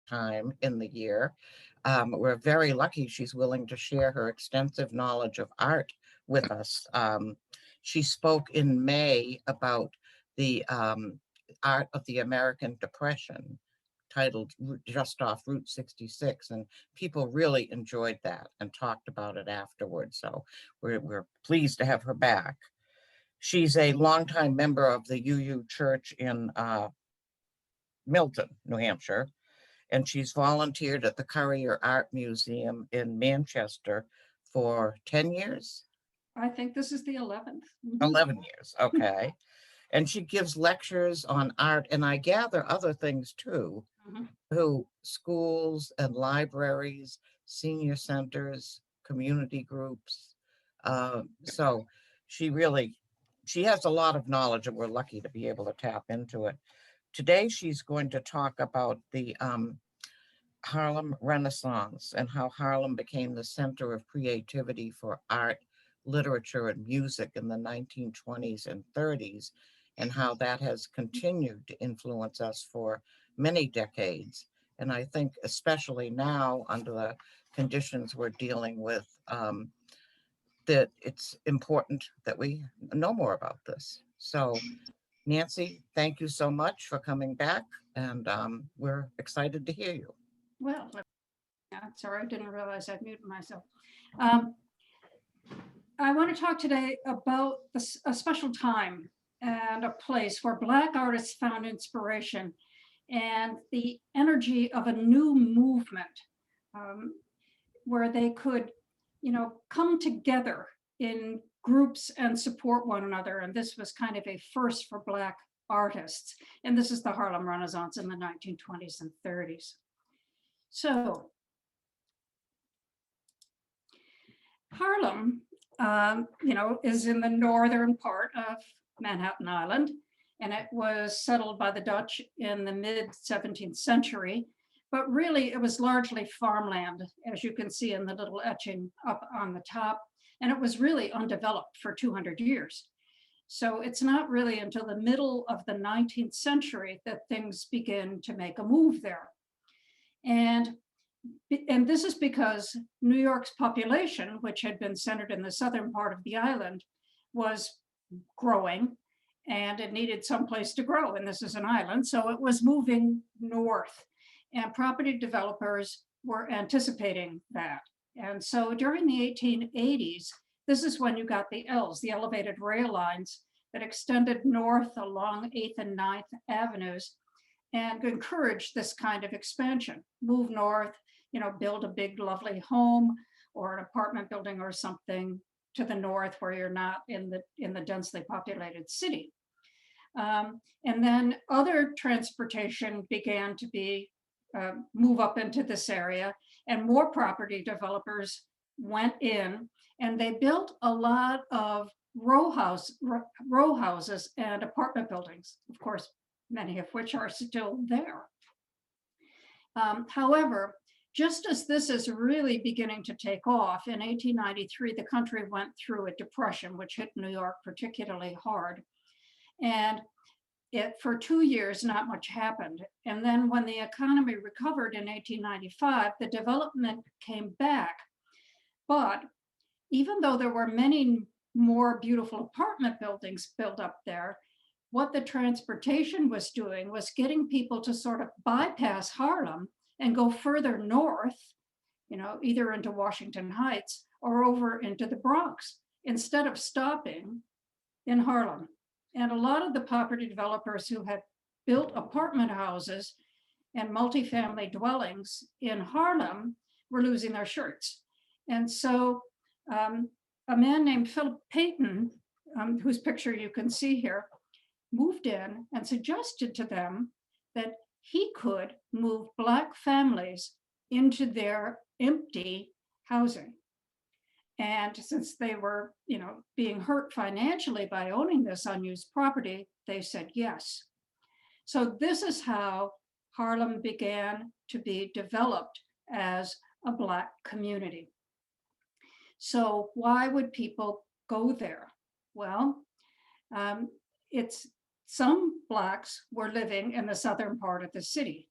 time in the year. We're very lucky she's willing to share her extensive knowledge of art with us. She spoke in May about the art of the American Depression, titled Just Off Route 66, and people really enjoyed that and talked about it afterwards. So we're pleased to have her back. She's a longtime member of the UU Church in Milton, New Hampshire, and she's volunteered at the Currier Art Museum in Manchester for 10 years. I think this is the 11th. 11 years, okay. And she gives lectures on art, and I gather other things too, to schools and libraries, senior centers, community groups. So she has a lot of knowledge, and we're lucky to be able to tap into it. Today, she's going to talk about the Harlem Renaissance and how Harlem became the center of creativity for art, literature, and music in the 1920s and 30s, and how that has continued to influence us for many decades. And I think especially now, under the conditions we're dealing with, that it's important that we know more about this. So Nancy, thank you so much for coming back, and we're excited to hear you. Well, sorry, I didn't realize I'd muted myself. Um, I want to talk today about a special time and a place where Black artists found inspiration and the energy of a new movement, where they could, come together in groups and support one another. And this was kind of a first for Black artists. And this is the Harlem Renaissance in the 1920s and 30s. So Harlem, is in the northern part of Manhattan Island, and it was settled by the Dutch in the mid 17th century. But really, it was largely farmland, as you can see in the little etching up on the top. And it was really undeveloped for 200 years. So it's not really until the middle of the 19th century that things begin to make a move there. And this is because New York's population, which had been centered in the southern part of the island, was growing, and it needed some place to grow. And this is an island, so it was moving north. And property developers were anticipating that. And so during the 1880s, this is when you got the Ls, the elevated rail lines that extended north along 8th and 9th Avenues and encouraged this kind of expansion. Move north, build a big, lovely home or an apartment building or something to the north where you're not in the densely populated city. And then other transportation began to be move up into this area, and more property developers went in, and they built a lot of row houses and apartment buildings, of course, many of which are still there. However, just as this is really beginning to take off, in 1893, the country went through a depression, which hit New York particularly hard. And for 2 years, not much happened. And then when the economy recovered in 1895, the development came back. But even though there were many more beautiful apartment buildings built up there, what the transportation was doing was getting people to sort of bypass Harlem and go further north, either into Washington Heights or over into the Bronx, instead of stopping in Harlem. And a lot of the property developers who had built apartment houses and multifamily dwellings in Harlem were losing their shirts. And so a man named Philip Payton, whose picture you can see here, moved in and suggested to them that he could move Black families into their empty housing. And since they were, being hurt financially by owning this unused property, they said yes. So this is how Harlem began to be developed as a Black community. So why would people go there? Well, some Blacks were living in the southern part of the city.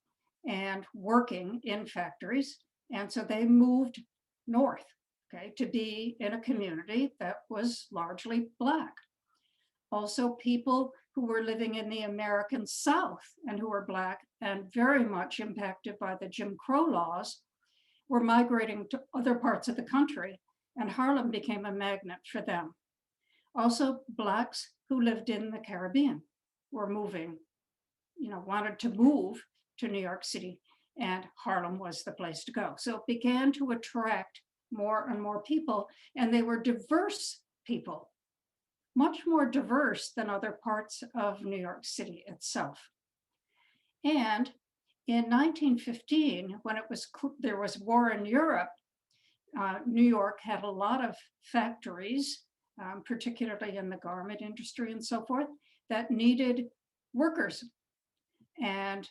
and working in factories. And so they moved north, okay, to be in a community that was largely Black. Also, people who were living in the American South and who were Black and very much impacted by the Jim Crow laws were migrating to other parts of the country, and Harlem became a magnet for them. Also, Blacks who lived in the Caribbean were moving, wanted to move to New York City, and Harlem was the place to go. So it began to attract more and more people, and they were diverse people, much more diverse than other parts of New York City itself. And in 1915, when there was war in Europe, New York had a lot of factories, particularly in the garment industry and so forth, that needed workers. And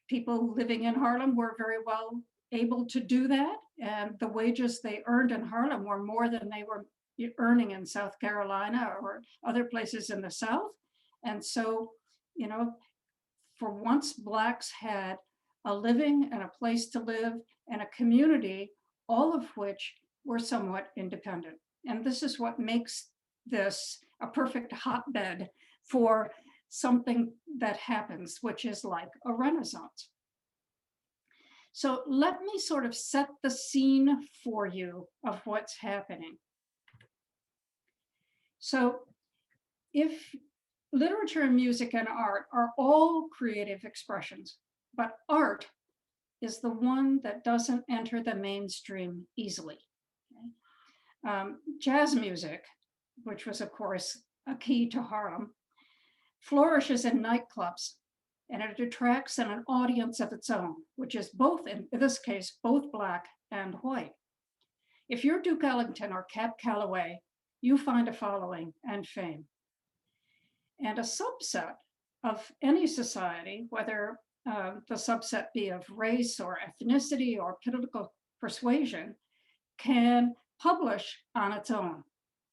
people living in Harlem were very well able to do that. And the wages they earned in Harlem were more than they were earning in South Carolina or other places in the South. And so, for once Blacks had a living and a place to live and a community, all of which were somewhat independent. And this is what makes this a perfect hotbed for something that happens, which is like a Renaissance. So let me sort of set the scene for you of what's happening. So if literature and music and art are all creative expressions, but art is the one that doesn't enter the mainstream easily. Okay? Jazz music, which was, of course, a key to Harlem, flourishes in nightclubs, and it attracts an audience of its own, which is both, in this case, both Black and white. If you're Duke Ellington or Cab Calloway, you find a following and fame. And a subset of any society, whether the subset be of race or ethnicity or political persuasion, can publish on its own.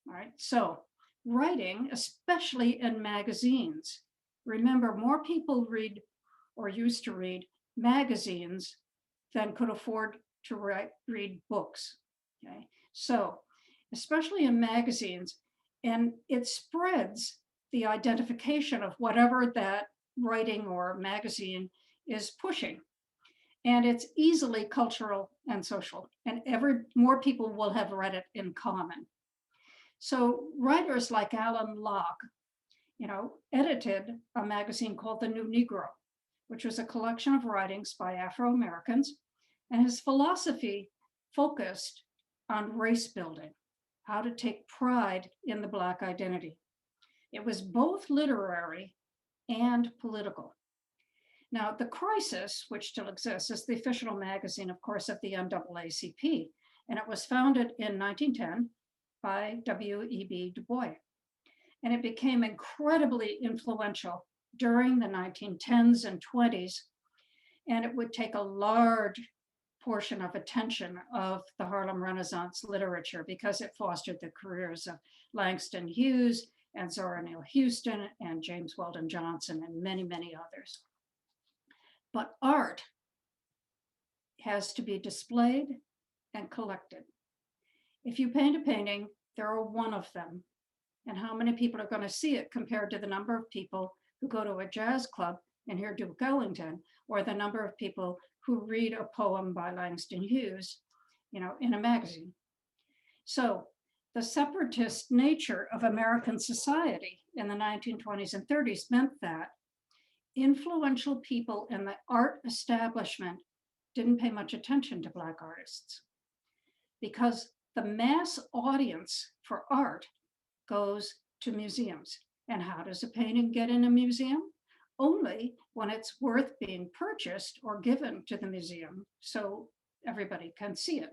All right. So writing, especially in magazines, remember, more people read or used to read magazines than could afford to read books. Okay. So especially in magazines, and it spreads the identification of whatever that writing or magazine is pushing. And it's easily cultural and social, and more people will have read it in common. So writers like Alan Locke, edited a magazine called The New Negro, which was a collection of writings by Afro-Americans, and his philosophy focused on race building, how to take pride in the Black identity. It was both literary and political. Now, The Crisis, which still exists, is the official magazine, of course, of the NAACP, and it was founded in 1910 by W.E.B. Du Bois. And it became incredibly influential during the 1910s and 20s, and it would take a large portion of attention of the Harlem Renaissance literature because it fostered the careers of Langston Hughes and Zora Neale Hurston and James Weldon Johnson and many, many others. But art has to be displayed and collected. If you paint a painting, there are one of them. And how many people are going to see it compared to the number of people who go to a jazz club and hear Duke Ellington, or the number of people who read a poem by Langston Hughes, in a magazine. So the separatist nature of American society in the 1920s and 30s meant that influential people in the art establishment didn't pay much attention to Black artists because the mass audience for art goes to museums. And how does a painting get in a museum? Only when it's worth being purchased or given to the museum so everybody can see it.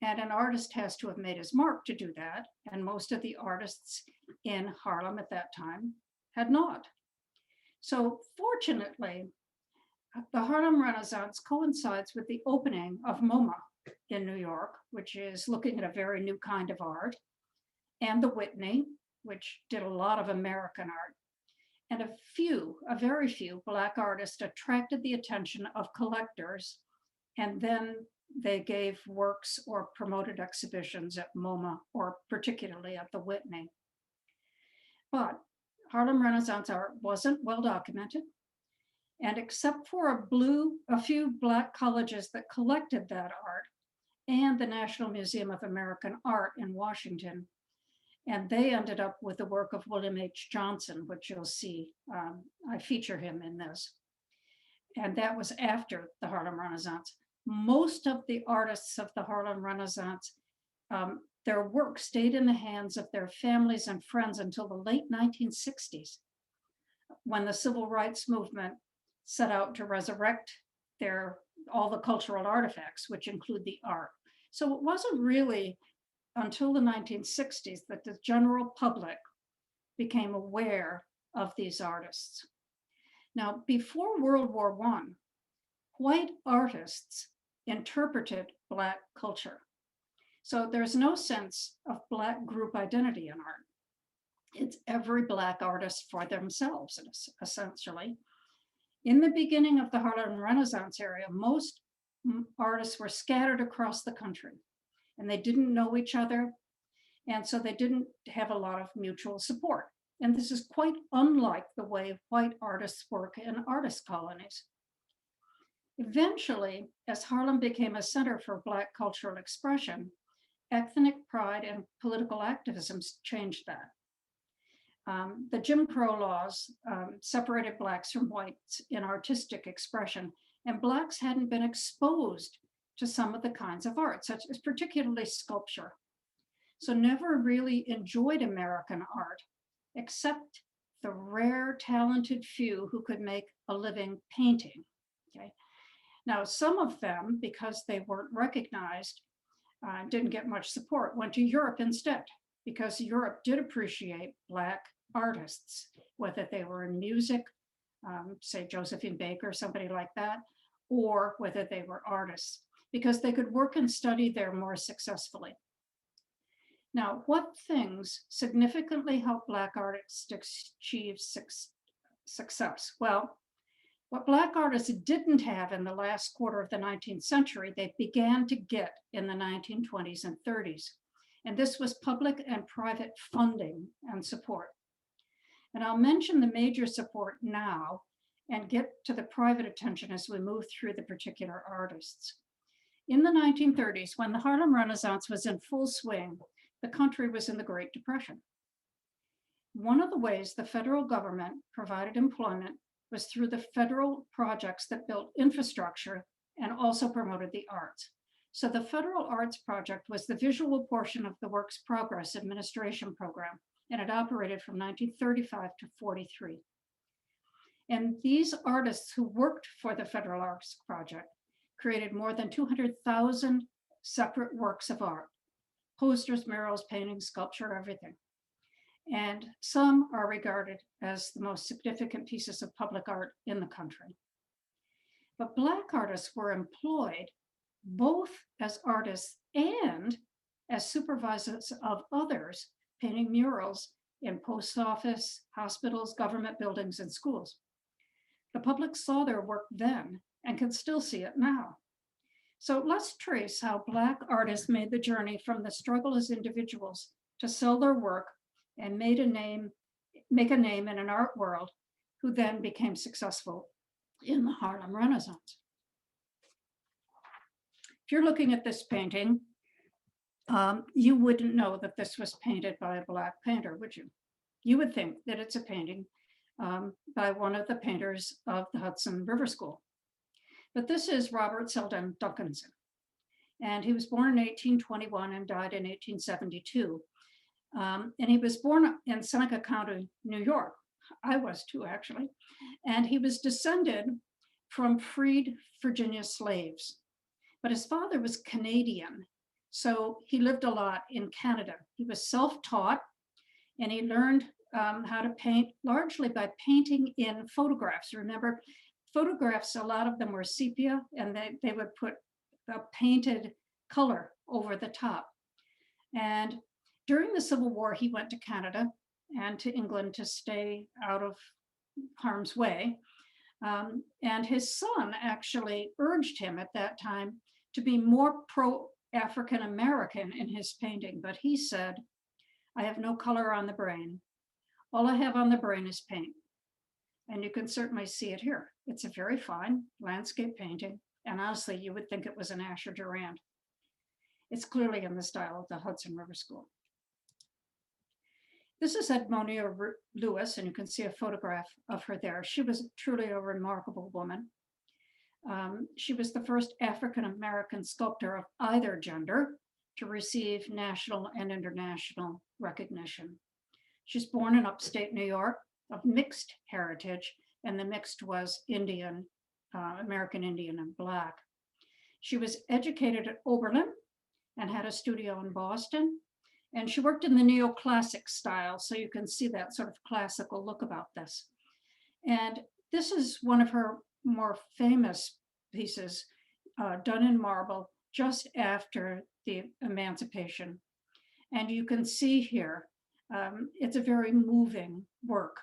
And an artist has to have made his mark to do that. And most of the artists in Harlem at that time had not. So fortunately, the Harlem Renaissance coincides with the opening of MoMA in New York, which is looking at a very new kind of art, and the Whitney, which did a lot of American art. And a very few Black artists attracted the attention of collectors, and then they gave works or promoted exhibitions at MoMA or particularly at the Whitney. But Harlem Renaissance art wasn't well documented. And except for a few Black colleges that collected that art and the National Museum of American Art in Washington, and they ended up with the work of William H. Johnson, which you'll see. I feature him in this. And that was after the Harlem Renaissance. Most of the artists of the Harlem Renaissance, their work stayed in the hands of their families and friends until the late 1960s, when the civil rights movement set out to resurrect all the cultural artifacts, which include the art. So it wasn't really until the 1960s that the general public became aware of these artists. Now, before World War I, white artists interpreted Black culture. So there's no sense of Black group identity in art. It's every Black artist for themselves, essentially. In the beginning of the Harlem Renaissance era, most artists were scattered across the country, and they didn't know each other, and so they didn't have a lot of mutual support. And this is quite unlike the way white artists work in artist colonies. Eventually, as Harlem became a center for Black cultural expression, ethnic pride and political activism changed that. The Jim Crow laws separated Blacks from whites in artistic expression, and Blacks hadn't been exposed to some of the kinds of art, such as particularly sculpture. So never really enjoyed American art, except the rare talented few who could make a living painting. Okay. Now, some of them, because they weren't recognized, didn't get much support, went to Europe instead, because Europe did appreciate Black artists, whether they were in music, say Josephine Baker, somebody like that, or whether they were artists, because they could work and study there more successfully. Now, what things significantly help Black artists achieve success? Well, what Black artists didn't have in the last quarter of the 19th century, they began to get in the 1920s and 30s. And this was public and private funding and support. And I'll mention the major support now and get to the private attention as we move through the particular artists. In the 1930s, when the Harlem Renaissance was in full swing, the country was in the Great Depression. One of the ways the federal government provided employment was through the federal projects that built infrastructure and also promoted the arts. So the Federal Arts Project was the visual portion of the Works Progress Administration Program, and it operated from 1935 to 43. And these artists who worked for the Federal Arts Project created more than 200,000 separate works of art, posters, murals, paintings, sculpture, everything. And some are regarded as the most significant pieces of public art in the country. But Black artists were employed both as artists and as supervisors of others, painting murals in post office, hospitals, government buildings, and schools. The public saw their work then and can still see it now. So let's trace how Black artists made the journey from the struggle as individuals to sell their work and make a name in an art world, who then became successful in the Harlem Renaissance. If you're looking at this painting, you wouldn't know that this was painted by a Black painter, would you? You would think that it's a painting by one of the painters of the Hudson River School. But this is Robert Selden Duncanson. And he was born in 1821 and died in 1872. And he was born in Seneca County, New York. I was too, actually. And he was descended from freed Virginia slaves. But his father was Canadian, so he lived a lot in Canada. He was self-taught, and he learned how to paint largely by painting in photographs. Remember, photographs, a lot of them were sepia, and they would put a painted color over the top. And during the Civil War, he went to Canada and to England to stay out of harm's way. And his son actually urged him at that time to be more pro-African American in his painting, but he said, I have no color on the brain. All I have on the brain is paint. And you can certainly see it here. It's a very fine landscape painting. And honestly, you would think it was an Asher Durand. It's clearly in the style of the Hudson River School. This is Edmonia Lewis, and you can see a photograph of her there. She was truly a remarkable woman. She was the first African-American sculptor of either gender to receive national and international recognition. She's born in upstate New York of mixed heritage, and the mixed was Indian, American Indian and Black. She was educated at Oberlin and had a studio in Boston. And she worked in the neoclassic style, so you can see that sort of classical look about this. And this is one of her more famous pieces done in marble just after the emancipation. And you can see here, it's a very moving work.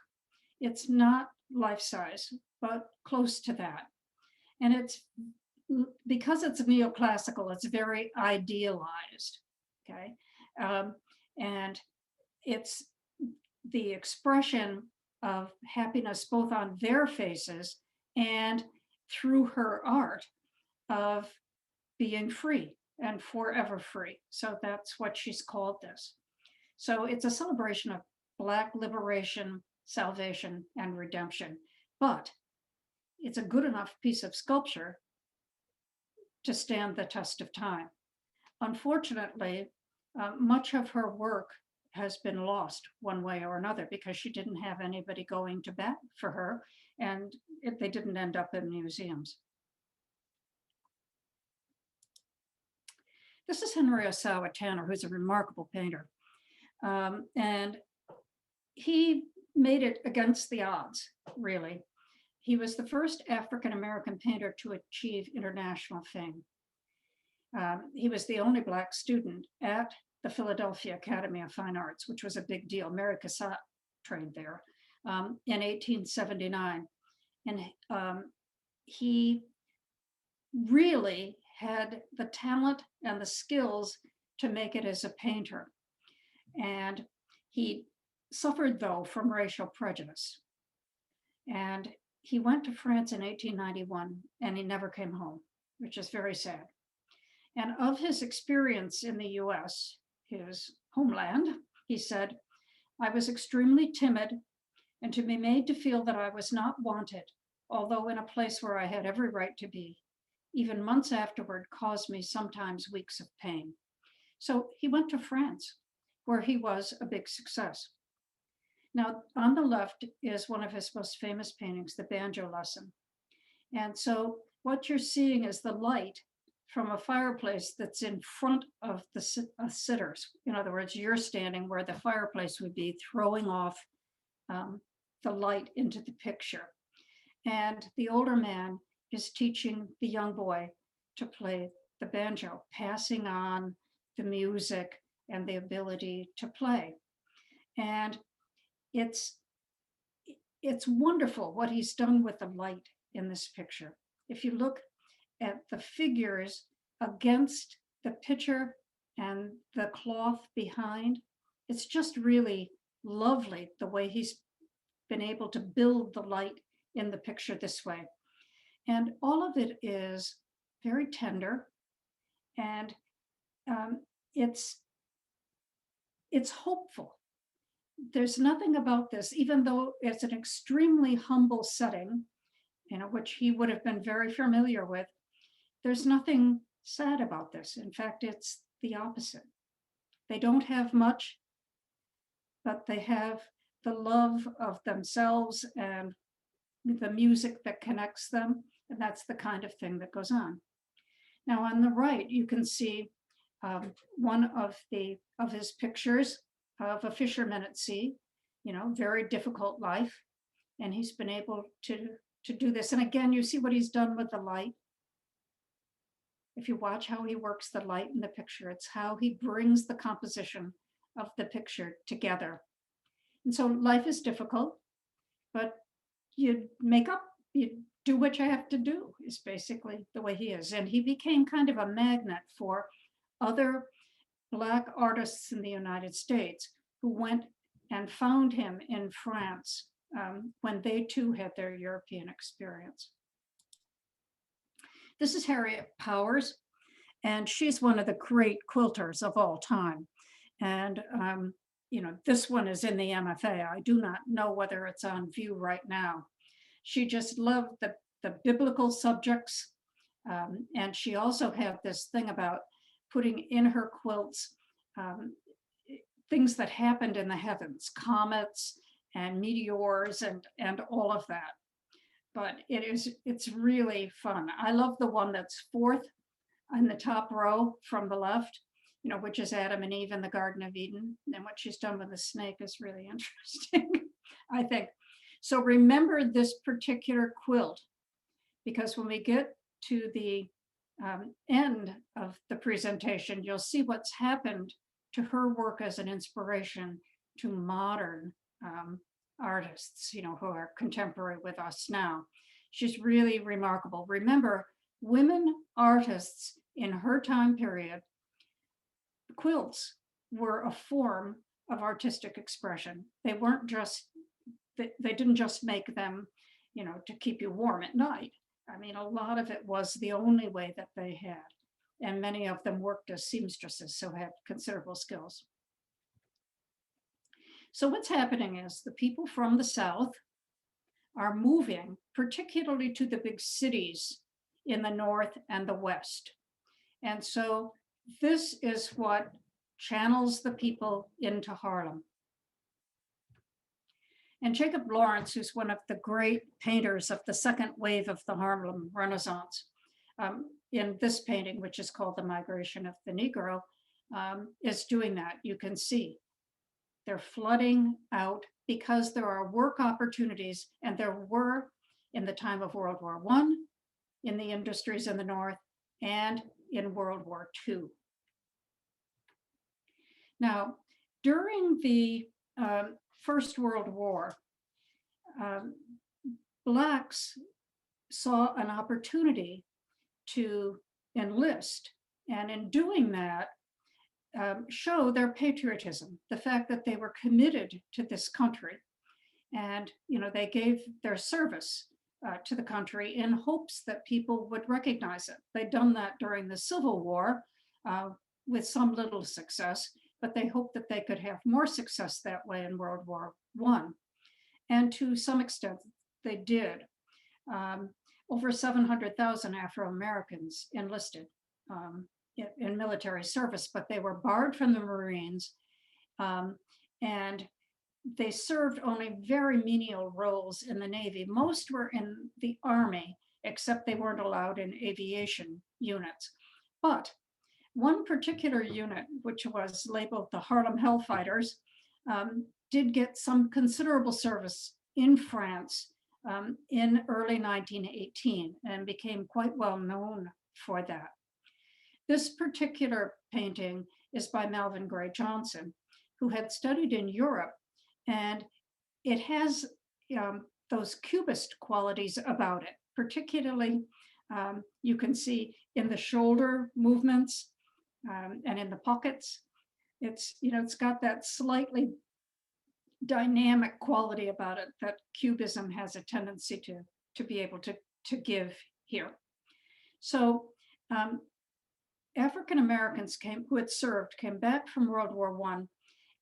It's not life-size, but close to that. And it's, because it's neoclassical, it's very idealized, okay? And it's the expression of happiness both on their faces and through her art of being free and forever free. So that's what she's called this. So it's a celebration of Black liberation, salvation, and redemption. But it's a good enough piece of sculpture to stand the test of time. Unfortunately, much of her work has been lost one way or another because she didn't have anybody going to bat for her, and they didn't end up in museums. This is Henry Osawa Tanner, who's a remarkable painter. And he made it against the odds, really. He was the first African-American painter to achieve international fame. He was the only Black student at the Philadelphia Academy of Fine Arts, which was a big deal. Mary Cassatt trained there in 1879. And he really had the talent and the skills to make it as a painter. And he suffered, though, from racial prejudice. And he went to France in 1891, and he never came home, which is very sad. And of his experience in the US, his homeland, he said, I was extremely timid, and to be made to feel that I was not wanted, although in a place where I had every right to be, even months afterward, caused me sometimes weeks of pain. So he went to France, where he was a big success. Now, on the left is one of his most famous paintings, The Banjo Lesson. And so what you're seeing is the light from a fireplace that's in front of the sitters. In other words, you're standing where the fireplace would be, throwing off the light into the picture. And the older man is teaching the young boy to play the banjo, passing on the music and the ability to play. And it's wonderful what he's done with the light in this picture. If you look at the figures against the picture and the cloth behind, it's just really lovely the way he's been able to build the light in the picture this way. And all of it is very tender, and it's hopeful. There's nothing about this, even though it's an extremely humble setting, which he would have been very familiar with, there's nothing sad about this. In fact, it's the opposite. They don't have much, but they have the love of themselves and the music that connects them, and that's the kind of thing that goes on. Now, on the right, you can see one of his pictures of a fisherman at sea, very difficult life, and he's been able to do this. And again, you see what he's done with the light. If you watch how he works the light in the picture, it's how he brings the composition of the picture together. And so life is difficult, but you make up, you do what you have to do, is basically the way he is. And he became kind of a magnet for other Black artists in the United States who went and found him in France when they too had their European experience. This is Harriet Powers, and she's one of the great quilters of all time. And this one is in the MFA. I do not know whether it's on view right now. She just loved the biblical subjects. And she also had this thing about putting in her quilts things that happened in the heavens, comets and meteors and all of that. But it's really fun. I love the one that's fourth in the top row from the left, which is Adam and Eve in the Garden of Eden. And what she's done with the snake is really interesting, I think. So remember this particular quilt, because when we get to the end of the presentation, you'll see what's happened to her work as an inspiration to modern artists, who are contemporary with us now. She's really remarkable. Remember, women artists in her time period, quilts were a form of artistic expression. They weren't just, they didn't just make them, to keep you warm at night. I mean, a lot of it was the only way that they had. And many of them worked as seamstresses, so had considerable skills. So what's happening is the people from the South are moving, particularly to the big cities in the North and the West. And so this is what channels the people into Harlem. And Jacob Lawrence, who's one of the great painters of the second wave of the Harlem Renaissance, in this painting, which is called The Migration of the Negro, is doing that. You can see they're flooding out because there are work opportunities, and there were in the time of World War I, in the industries in the North, and in World War II. Now, during the First World War, Blacks saw an opportunity to enlist, and in doing that, show their patriotism, the fact that they were committed to this country. And they gave their service to the country in hopes that people would recognize it. They'd done that during the Civil War with some little success, but they hoped that they could have more success that way in World War I. And to some extent, they did. Over 700,000 Afro-Americans enlisted in military service, but they were barred from the Marines, and they served only very menial roles in the Navy. Most were in the Army, except they weren't allowed in aviation units. But one particular unit, which was labeled the Harlem Hellfighters, did get some considerable service in France in early 1918 and became quite well known for that. This particular painting is by Melvin Gray Johnson, who had studied in Europe, and it has those cubist qualities about it. Particularly, you can see in the shoulder movements and in the pockets. It's got that slightly dynamic quality about it that Cubism has a tendency to be able to give here. So African Americans who had served came back from World War I,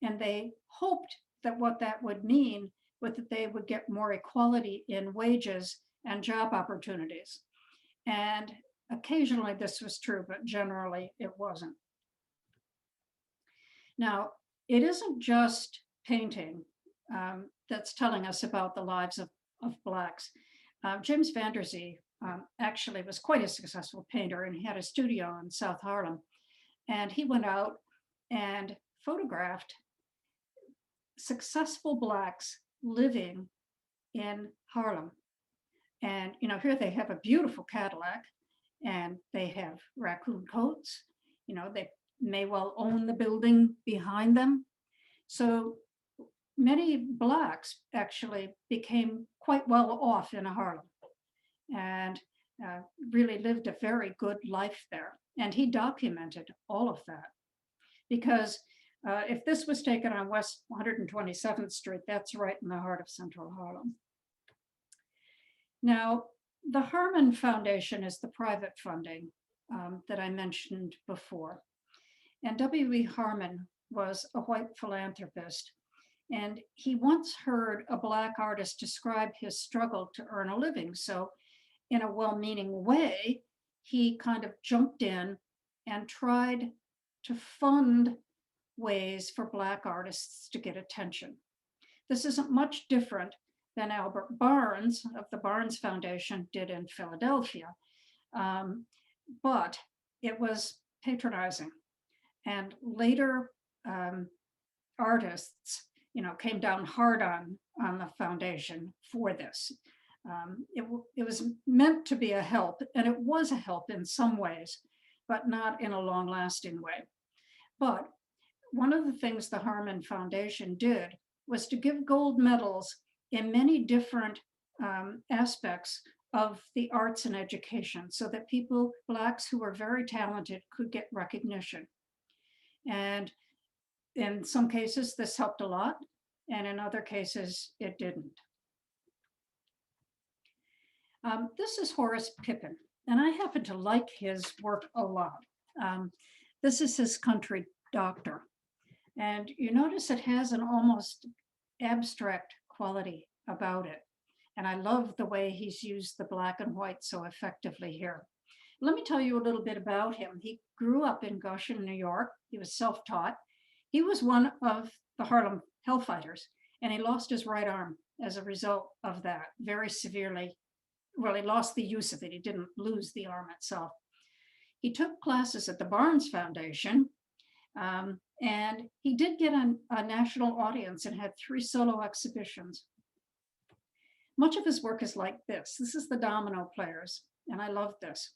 and they hoped that what that would mean was that they would get more equality in wages and job opportunities. And occasionally this was true, but generally it wasn't. Now, it isn't just painting that's telling us about the lives of Blacks. James Van Der Zee actually was quite a successful painter, and he had a studio in South Harlem. And he went out and photographed successful Blacks living in Harlem. And here they have a beautiful Cadillac, and they have raccoon coats. They may well own the building behind them. So many Blacks actually became quite well off in Harlem and really lived a very good life there. And he documented all of that because if this was taken on West 127th Street, that's right in the heart of Central Harlem. Now, the Harmon Foundation is the private funding that I mentioned before. And W.E. Harmon was a white philanthropist. And he once heard a Black artist describe his struggle to earn a living. So in a well-meaning way, he kind of jumped in and tried to fund ways for Black artists to get attention. This isn't much different than Albert Barnes of the Barnes Foundation did in Philadelphia, but it was patronizing. And later artists, came down hard on the foundation for this. It was meant to be a help, and it was a help in some ways, but not in a long-lasting way. But one of the things the Harmon Foundation did was to give gold medals in many different aspects of the arts and education so that people, Blacks who were very talented, could get recognition. And in some cases, this helped a lot, and in other cases, it didn't. This is Horace Pippin, and I happen to like his work a lot. This is his country doctor. And you notice it has an almost abstract quality about it. And I love the way he's used the black and white so effectively here. Let me tell you a little bit about him. He grew up in Goshen, New York. He was self-taught. He was one of the Harlem Hellfighters, and he lost his right arm as a result of that very severely. Well, he lost the use of it. He didn't lose the arm itself. He took classes at the Barnes Foundation, and he did get a national audience and had 3 solo exhibitions. Much of his work is like this. This is the Domino players, and I love this.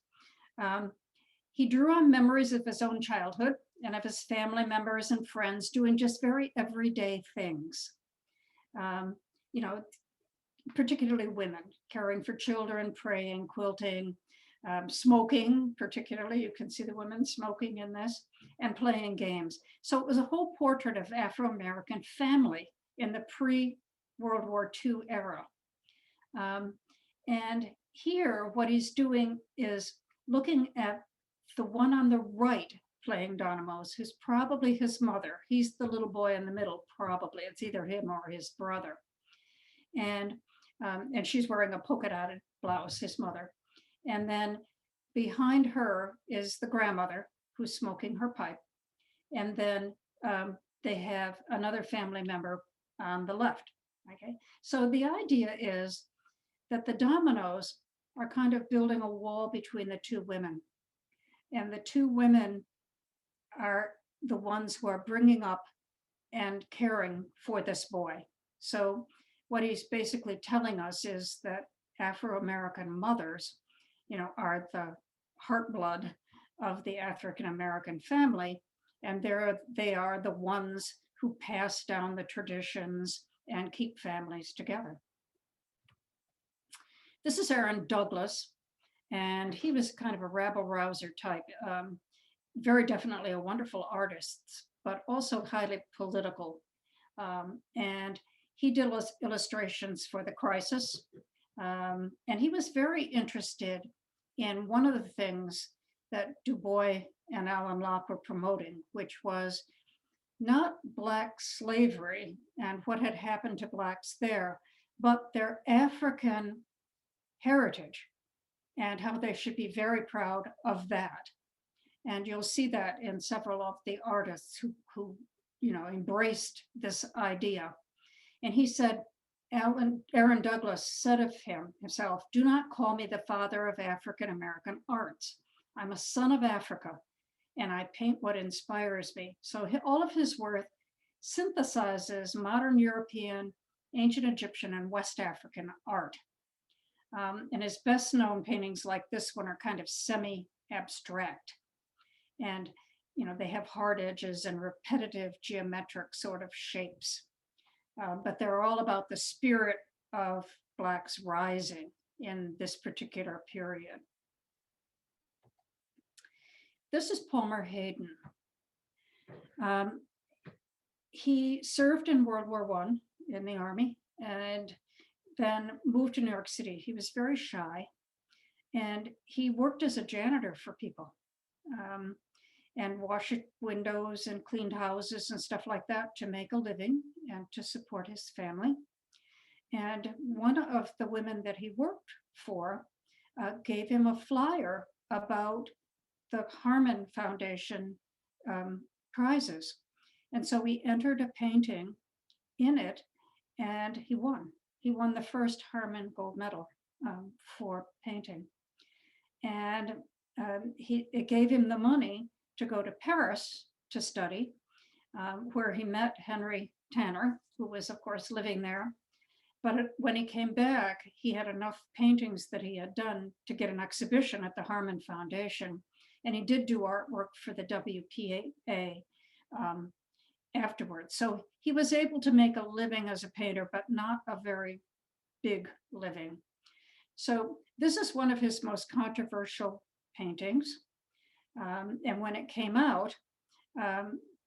He drew on memories of his own childhood and of his family members and friends doing just very everyday things. Particularly women, caring for children, praying, quilting, smoking, particularly, you can see the women smoking in this, and playing games. So it was a whole portrait of Afro-American family in the pre-World War II era. And here, what he's doing is looking at the one on the right playing dominoes, who's probably his mother. He's the little boy in the middle, probably. It's either him or his brother. And she's wearing a polka dotted blouse, his mother. And then behind her is the grandmother who's smoking her pipe. And then they have another family member on the left. Okay, so the idea is that the dominoes are kind of building a wall between the 2 women. And the 2 women are the ones who are bringing up and caring for this boy. So what he's basically telling us is that Afro-American mothers, are the heartblood of the African-American family, and they are the ones who pass down the traditions and keep families together. This is Aaron Douglas, and he was kind of a rabble-rouser type, very definitely a wonderful artist, but also highly political. And he did illustrations for the crisis, and he was very interested in one of the things that Du Bois and Alan Locke were promoting, which was not Black slavery and what had happened to Blacks there, but their African heritage and how they should be very proud of that. And you'll see that in several of the artists who embraced this idea. And he said, Aaron Douglas said of himself, "Do not call me the father of African-American arts. I'm a son of Africa, and I paint what inspires me." So all of his work synthesizes modern European, ancient Egyptian, and West African art. And his best known paintings like this one are kind of semi-abstract. And they have hard edges and repetitive geometric sort of shapes. But they're all about the spirit of Blacks rising in this particular period. This is Palmer Hayden. He served in World War I in the Army and then moved to New York City. He was very shy and he worked as a janitor for people and washed windows and cleaned houses and stuff like that to make a living and to support his family. And one of the women that he worked for gave him a flyer about the Harmon Foundation prizes. And so he entered a painting in it and he won. He won the first Harmon gold medal for painting. And it gave him the money to go to Paris to study, where he met Henry Tanner, who was, of course, living there. But when he came back, he had enough paintings that he had done to get an exhibition at the Harmon Foundation. And he did do artwork for the WPA afterwards. So he was able to make a living as a painter, but not a very big living. So this is one of his most controversial paintings. And when it came out,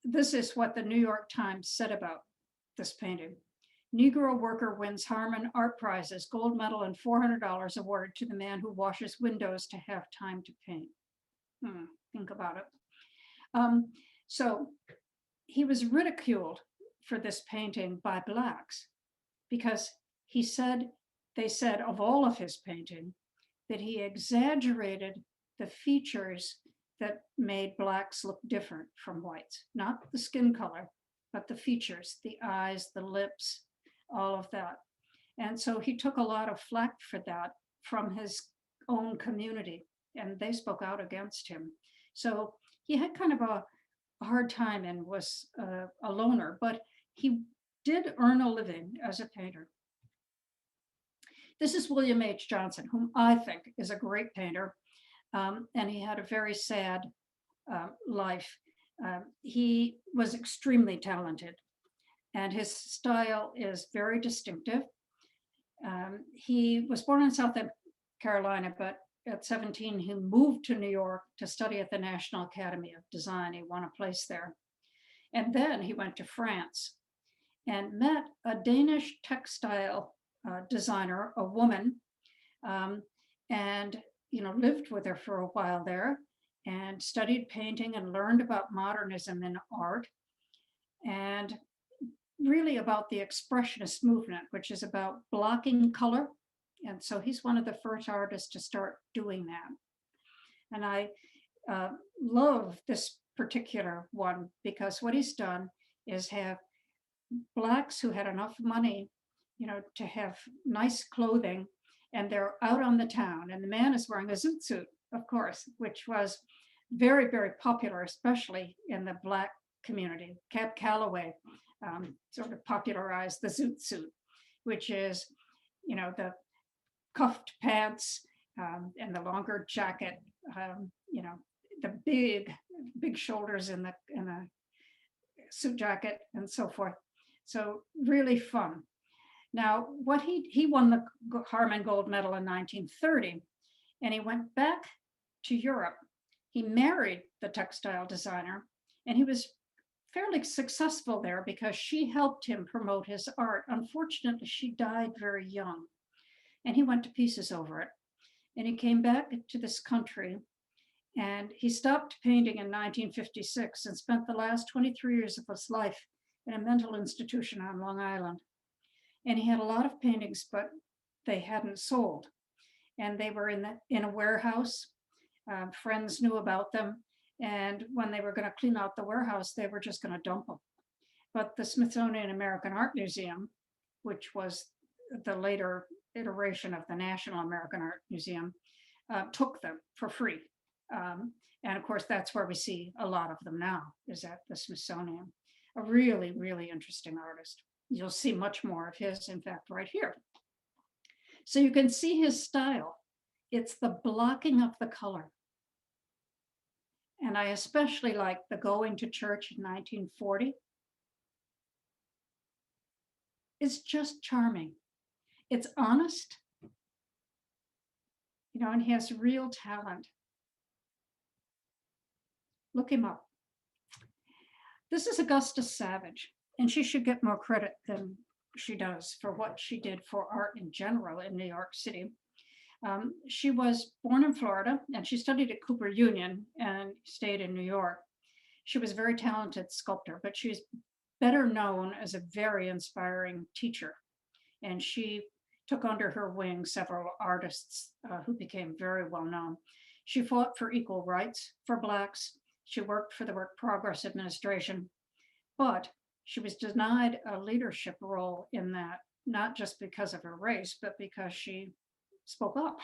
this is what the New York Times said about this painting. Negro worker wins Harmon art prizes, gold medal and $400 awarded to the man who washes windows to have time to paint. Think about it. So he was ridiculed for this painting by Blacks because they said of all of his painting that he exaggerated the features that made Blacks look different from whites, not the skin color, but the features, the eyes, the lips, all of that. And so he took a lot of flack for that from his own community, and they spoke out against him. So he had kind of a hard time and was a loner, but he did earn a living as a painter. This is William H. Johnson, whom I think is a great painter, and he had a very sad life. He was extremely talented, and his style is very distinctive. He was born in South Carolina, but at 17, he moved to New York to study at the National Academy of Design. He won a place there. And then he went to France and met a Danish textile designer, a woman, and lived with her for a while there and studied painting and learned about modernism in art and really about the expressionist movement, which is about blocking color. And so he's one of the first artists to start doing that. And I love this particular one because what he's done is have Blacks who had enough money, to have nice clothing, and they're out on the town. And the man is wearing a zoot suit, of course, which was very, very popular, especially in the Black community. Cab Calloway sort of popularized the zoot suit, which is, the cuffed pants and the longer jacket, the big shoulders in the suit jacket and so forth. So really fun. Now, what he won the Harmon Gold Medal in 1930, and he went back to Europe. He married the textile designer, and he was fairly successful there because she helped him promote his art. Unfortunately, she died very young, and he went to pieces over it. And he came back to this country, and he stopped painting in 1956 and spent the last 23 years of his life in a mental institution on Long Island. And he had a lot of paintings, but they hadn't sold. And they were in a warehouse. Friends knew about them. And when they were going to clean out the warehouse, they were just going to dump them. But the Smithsonian American Art Museum, which was the later iteration of the National American Art Museum, took them for free. And of course, that's where we see a lot of them now, is at the Smithsonian. A really, really interesting artist. You'll see much more of his, in fact, right here. So you can see his style. It's the blocking of the color. And I especially like the Going to Church in 1940. It's just charming. it's honest, and he has real talent. Look him up. This is Augusta Savage, and she should get more credit than she does for what she did for art in general in New York City. She was born in Florida, and she studied at Cooper Union and stayed in New York. She was a very talented sculptor, but she's better known as a very inspiring teacher. And she took under her wing several artists who became very well known. She fought for equal rights for Blacks. She worked for the Work Progress Administration, but she was denied a leadership role in that, not just because of her race, but because she spoke up.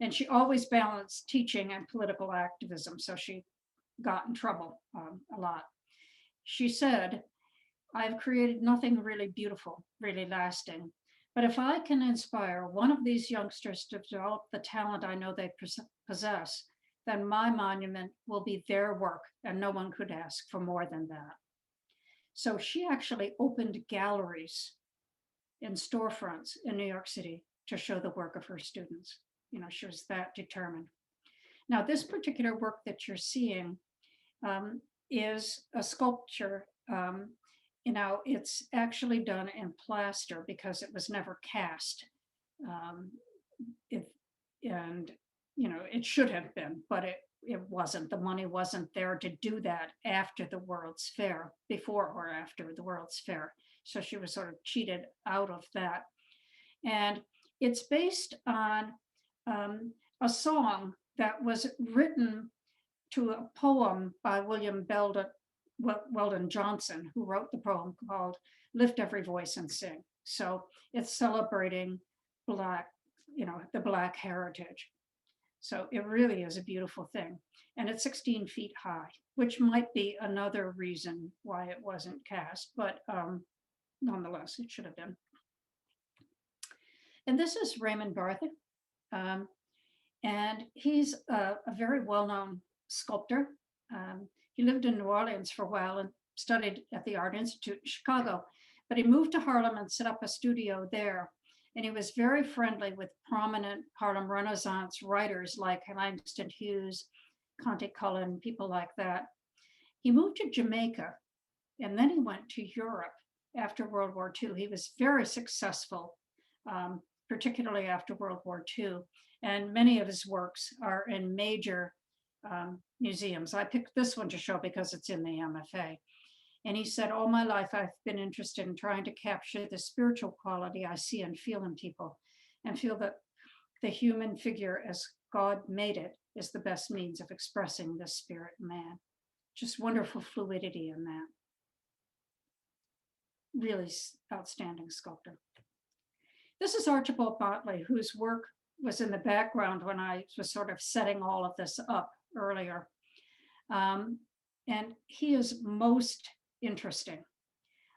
And she always balanced teaching and political activism, so she got in trouble a lot. She said, "I've created nothing really beautiful, really lasting, but if I can inspire one of these youngsters to develop the talent I know they possess, then my monument will be their work, and no one could ask for more than that." So she actually opened galleries in storefronts in New York City to show the work of her students. She was that determined. Now, this particular work that you're seeing is a sculpture. It's actually done in plaster because it was never cast. It should have been, but it wasn't. The money wasn't there to do that after the World's Fair, before or after the World's Fair. So she was sort of cheated out of that. And it's based on a song that was written to a poem by William Weldon Johnson, who wrote the poem called "Lift Every Voice and Sing." So it's celebrating the Black heritage. So it really is a beautiful thing. And it's 16 feet high, which might be another reason why it wasn't cast, but nonetheless, it should have been. And this is Raymond Bartha. And he's a very well-known sculptor. He lived in New Orleans for a while and studied at the Art Institute in Chicago, but he moved to Harlem and set up a studio there. And he was very friendly with prominent Harlem Renaissance writers like Langston Hughes, Conte Cullen, people like that. He moved to Jamaica, and then he went to Europe after World War II. He was very successful, particularly after World War II. And many of his works are in major museums. I picked this one to show because it's in the MFA. And he said, "All my life, I've been interested in trying to capture the spiritual quality I see and feel in people, and feel that the human figure as God made it is the best means of expressing the spirit in man." Just wonderful fluidity in that. Really outstanding sculptor. This is Archibald Motley, whose work was in the background when I was sort of setting all of this up earlier. And he is most interesting.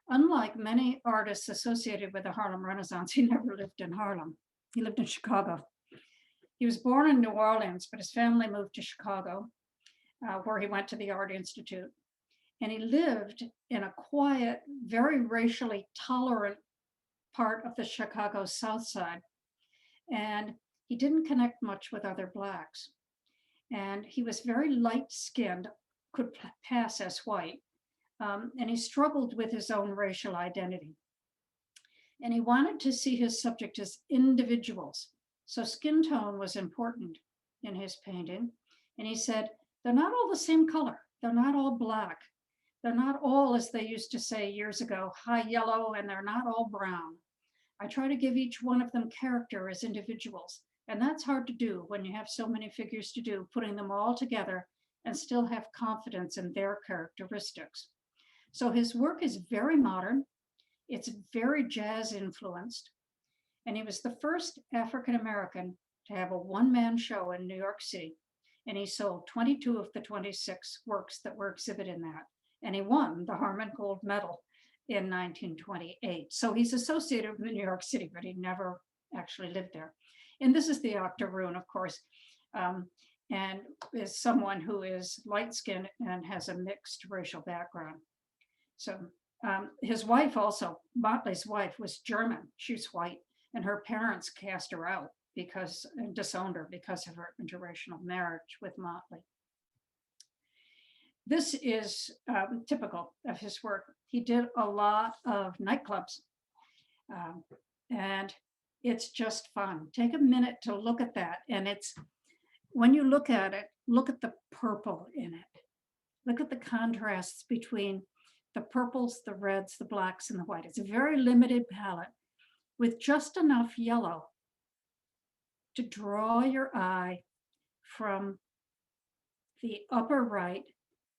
Unlike many artists associated with the Harlem Renaissance, he never lived in Harlem. He lived in Chicago. He was born in New Orleans, but his family moved to Chicago, where he went to the Art Institute. And he lived in a quiet, very racially tolerant part of the Chicago South Side. And he didn't connect much with other Blacks. And he was very light-skinned, could pass as white. And he struggled with his own racial identity. And he wanted to see his subject as individuals. So skin tone was important in his painting. And he said, they're not all the same color. They're not all Black. They're not all, as they used to say years ago, high yellow, and they're not all brown. I try to give each one of them character as individuals. And that's hard to do when you have so many figures to do, putting them all together and still have confidence in their characteristics. So his work is very modern. It's very jazz influenced. And he was the first African-American to have a one-man show in New York City. And he sold 22 of the 26 works that were exhibited in that. And he won the Harmon Gold Medal in 1928. So he's associated with New York City, but he never actually lived there. And this is the octoroon, of course, and is someone who is light-skinned and has a mixed racial background. So His wife also, Motley's wife, was German. She was white, and her parents cast her out because and disowned her because of her interracial marriage with Motley. This is typical of his work. He did a lot of nightclubs, and it's just fun. Take a minute to look at that, and it's when you look at it, look at the purple in it. Look at the contrasts between the purples, the reds, the blacks, and the white. It's a very limited palette with just enough yellow to draw your eye from the upper right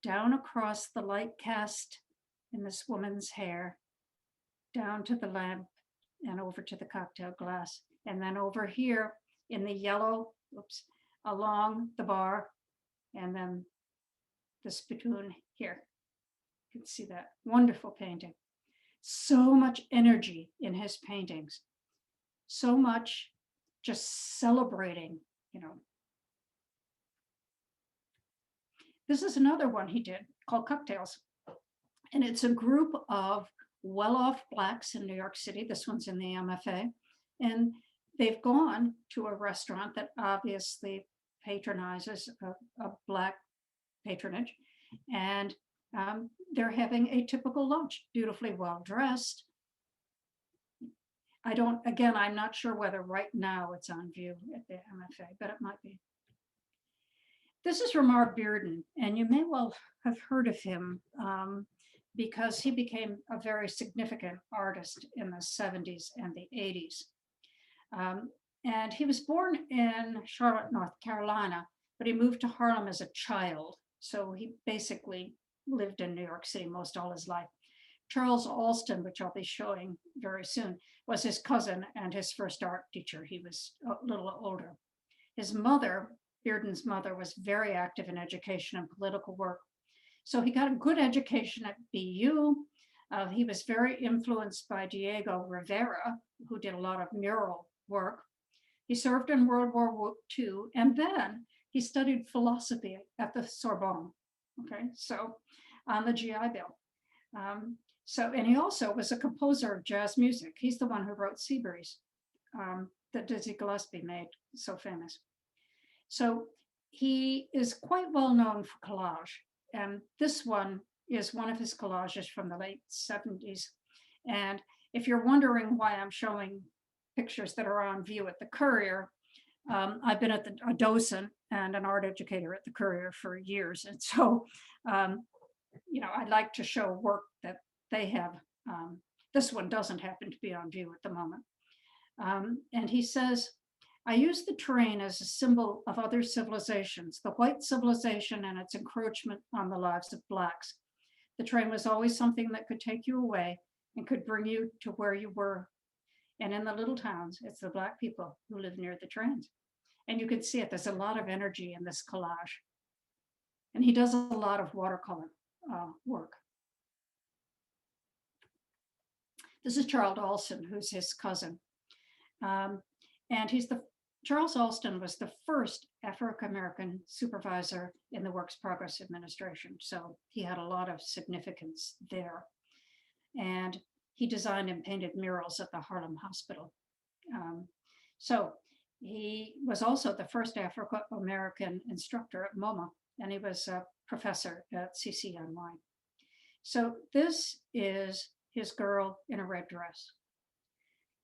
down across the light cast in this woman's hair, down to the lamp and over to the cocktail glass. And then over here in the yellow, oops, along the bar, and then the spittoon here. You can see that wonderful painting. So much energy in his paintings. So much just celebrating, you know. This is another one he did called Cocktails. And it's a group of well-off Blacks in New York City. This one's in the MFA. And they've gone to a restaurant that obviously patronizes a Black patronage. And they're having a typical lunch, beautifully well-dressed. I'm not sure whether right now it's on view at the MFA, but it might be. This is Ramar Bearden, and you may well have heard of him because he became a very significant artist in the 70s and the 80s. And he was born in Charlotte, North Carolina, but he moved to Harlem as a child. So he basically lived in New York City most all his life. Charles Alston, which I'll be showing very soon, was his cousin and his first art teacher. He was a little older. His mother, Bearden's mother, was very active in education and political work. So he got a good education at BU. He was very influenced by Diego Rivera, who did a lot of mural work. He served in World War II, and then he studied philosophy at the Sorbonne. Okay, so on the GI Bill. And he also was a composer of jazz music. He's the one who wrote Sea Breeze that Dizzy Gillespie made so famous. So he is quite well known for collage. And this one is one of his collages from the late 70s. And if you're wondering why I'm showing pictures that are on view at the Currier, I've been a docent and an art educator at the Currier for years. And so, I'd like to show work that they have. This one doesn't happen to be on view at the moment. And he says, I use the terrain as a symbol of other civilizations, the white civilization and its encroachment on the lives of Blacks. The terrain was always something that could take you away and could bring you to where you were. And in the little towns, it's the Black people who live near the trains. And you can see it, there's a lot of energy in this collage. And he does a lot of watercolor work. This is Charles Alston, who's his cousin. And Charles Alston was the first African-American supervisor in the Works Progress Administration. So he had a lot of significance there. And he designed and painted murals at the Harlem Hospital. So he was also the first African-American instructor at MoMA, and he was a professor at CCNY. So this is his girl in a red dress.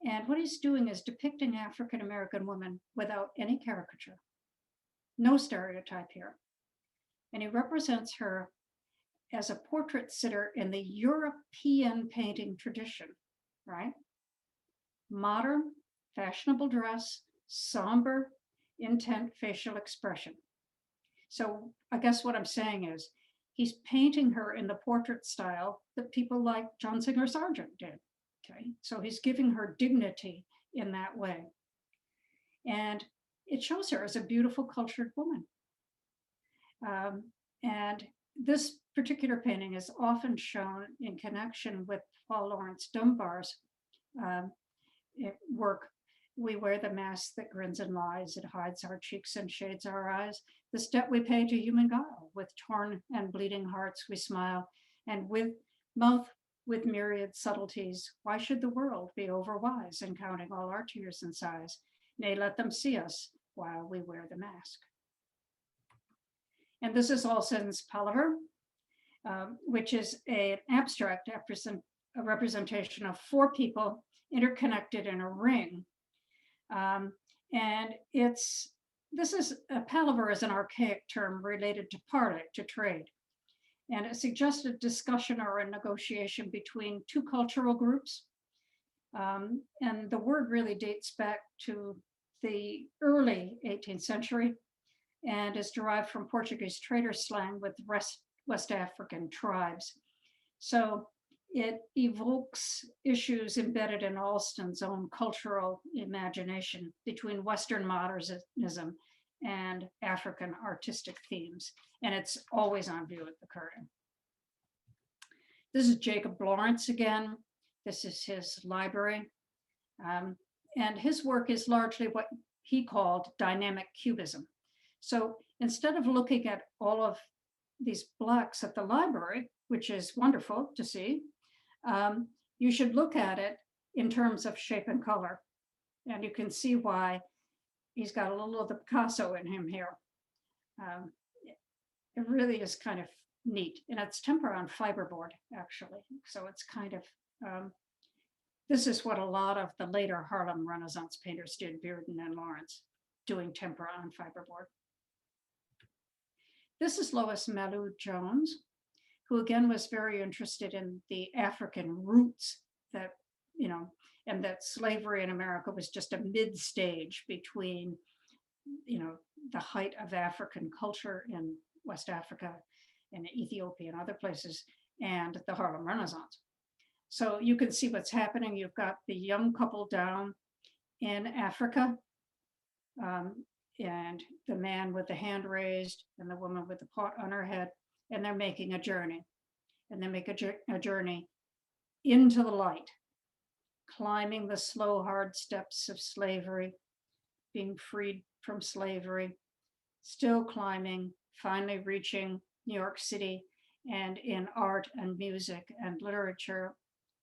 And what he's doing is depicting African-American women without any caricature, no stereotype here. And he represents her as a portrait sitter in the European painting tradition, right? Modern, fashionable dress, somber, intent facial expression. So I guess what I'm saying is he's painting her in the portrait style that people like John Singer Sargent did. Okay, so he's giving her dignity in that way. And it shows her as a beautiful, cultured woman. And this particular painting is often shown in connection with Paul Laurence Dunbar's work. We wear the mask that grins and lies, it hides our cheeks and shades our eyes. This debt we pay to human guile, with torn and bleeding hearts we smile, and with mouth with myriad subtleties. Why should the world be overwise in counting all our tears and sighs? Nay, let them see us while we wear the mask. And this is Alston's Palawer, which is an abstract representation of four people interconnected in a ring. And this is a palaver is an archaic term related to parley, to trade. And it suggested discussion or a negotiation between two cultural groups. And the word really dates back to the early 18th century and is derived from Portuguese trader slang with West African tribes. So it evokes issues embedded in Alston's own cultural imagination between Western modernism and African artistic themes. And it's always on view at the Currier. This is Jacob Lawrence again. This is his library. And his work is largely what he called dynamic cubism. So instead of looking at all of these blocks at the library, which is wonderful to see, you should look at it in terms of shape and color. And you can see why he's got a little of the Picasso in him here. It really is kind of neat. And it's tempera on fiberboard, actually. So it's kind of, this is what a lot of the later Harlem Renaissance painters did, Bearden and Lawrence, doing tempera on fiberboard. This is Lois Mailloux Jones, who again was very interested in the African roots that, and that slavery in America was just a mid-stage between, the height of African culture in West Africa and Ethiopia and other places, and the Harlem Renaissance. So you can see what's happening. You've got the young couple down in Africa, and the man with the hand raised and the woman with the pot on her head, and they're making a journey. And they make a journey into the light, climbing the slow, hard steps of slavery, being freed from slavery, still climbing, finally reaching New York City, and in art and music and literature,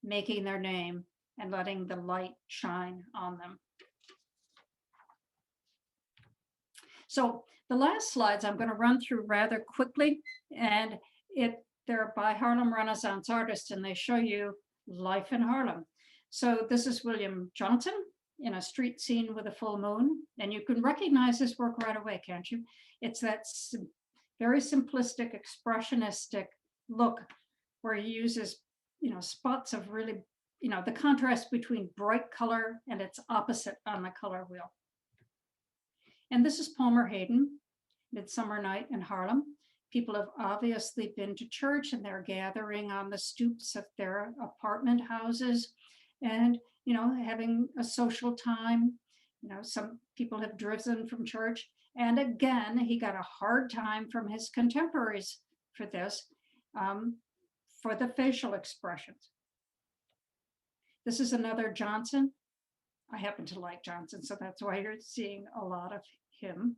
making their name and letting the light shine on them. So the last slides I'm going to run through rather quickly, and they're by Harlem Renaissance artists, and they show you life in Harlem. So this is William Johnson in a street scene with a full moon, and you can recognize his work right away, can't you? It's that very simplistic, expressionistic look where he uses, spots of really, the contrast between bright color and its opposite on the color wheel. And this is Palmer Hayden, Midsummer Night in Harlem. People have obviously been to church and they're gathering on the stoops of their apartment houses and, having a social time. Some people have driven from church. And again, he got a hard time from his contemporaries for this, for the facial expressions. This is another Johnson. I happen to like Johnson, so that's why you're seeing a lot of him.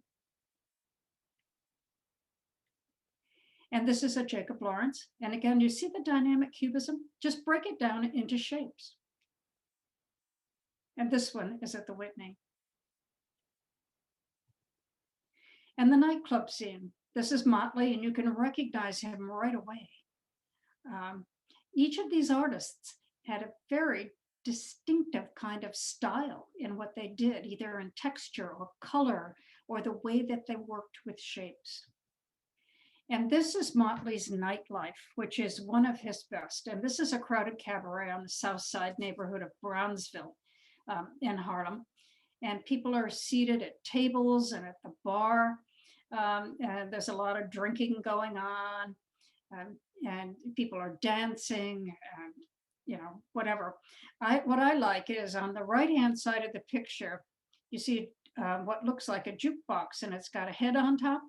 And this is a Jacob Lawrence. And again, you see the dynamic cubism? Just break it down into shapes. And this one is at the Whitney. And the nightclub scene. This is Motley, and you can recognize him right away. Each of these artists had a very distinctive kind of style in what they did, either in texture or color, or the way that they worked with shapes. And this is Motley's Nightlife, which is one of his best. And this is a crowded cabaret on the South Side neighborhood of Brownsville in Harlem. And people are seated at tables and at the bar. And there's a lot of drinking going on. And people are dancing and, whatever. What I like is on the right-hand side of the picture, you see what looks like a jukebox, and it's got a head on top.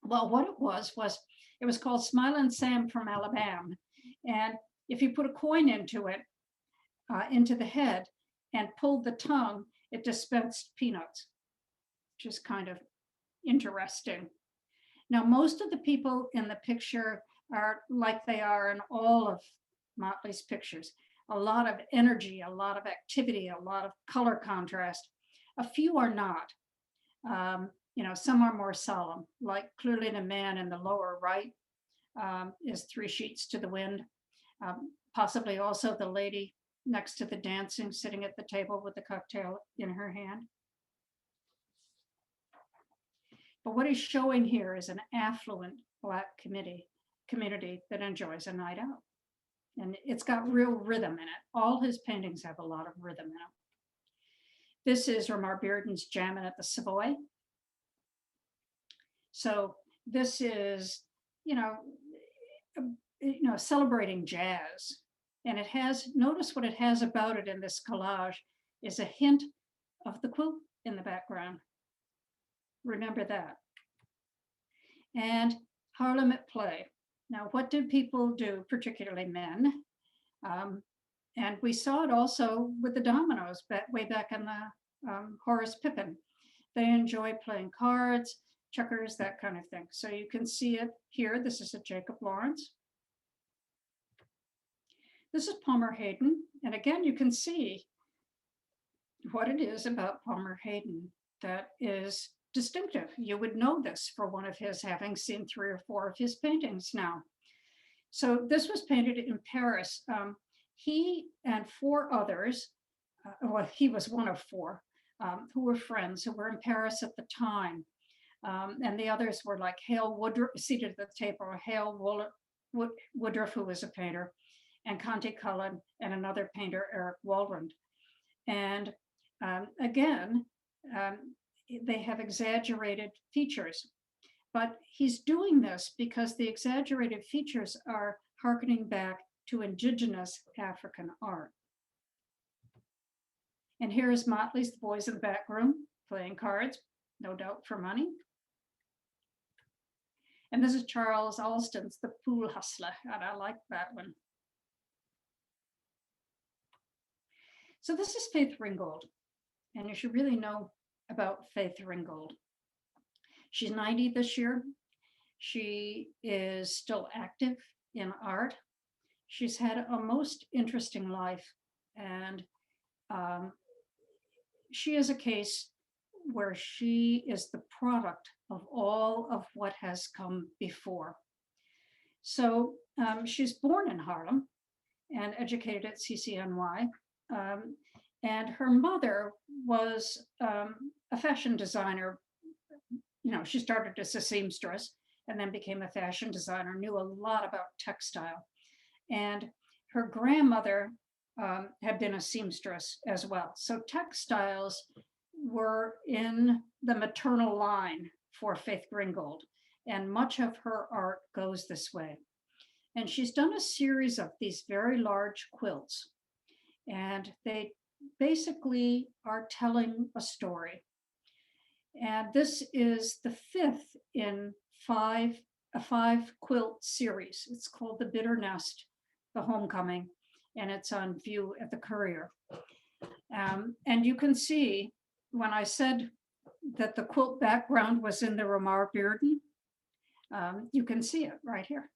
Well, what it was called Smilin' Sam from Alabama. And if you put a coin into it, into the head, and pulled the tongue, it dispensed peanuts, which is kind of interesting. Now, most of the people in the picture are like they are in all of Motley's pictures. A lot of energy, a lot of activity, a lot of color contrast. A few are not. Some are more solemn, like clearly the man in the lower right is Three Sheets to the Wind. Possibly also the lady next to the dancing, sitting at the table with the cocktail in her hand. But what he's showing here is an affluent Black community that enjoys a night out. And it's got real rhythm in it. All his paintings have a lot of rhythm in them. This is Ramar Bearden's Jamming at the Savoy. So this is, celebrating jazz. And it has, notice what it has about it in this collage is a hint of the quilt in the background. Remember that. And Harlem at Play. Now, what did people do, particularly men? And we saw it also with the dominoes way back in the Horace Pippin. They enjoy playing cards, checkers, that kind of thing. So you can see it here. This is a Jacob Lawrence. This is Palmer Hayden. And again, you can see what it is about Palmer Hayden that is distinctive. You would know this for one of his, having seen 3 or 4 of his paintings now. So this was painted in Paris. He and 4 others, well, he was one of 4, who were friends who were in Paris at the time. And the others were like Hale Woodruff, seated at the table, Hale Woodruff, who was a painter, and Conte Cullen, and another painter, Eric Walrand. And again, they have exaggerated features, but he's doing this because the exaggerated features are hearkening back to indigenous African art. And here is Motley's The Boys in the Backroom playing cards, no doubt for money. And this is Charles Alston's The Pool Hustler, and I like that one. So this is Faith Ringeold, and you should really know about Faith Ringeold. She's 90 this year. She is still active in art. She's had a most interesting life, and she is a case where she is the product of all of what has come before. So she's born in Harlem and educated at CCNY. And her mother was a fashion designer. She started as a seamstress and then became a fashion designer, knew a lot about textile. And her grandmother had been a seamstress as well. So textiles were in the maternal line for Faith Ringeold, and much of her art goes this way. And she's done a series of these very large quilts, and they basically are telling a story. And this is the 5th in a 5 quilt series. It's called The Bitter Nest, The Homecoming, and it's on view at the Currier. And you can see when I said that the quilt background was in the Ramar Bearden, you can see it right here.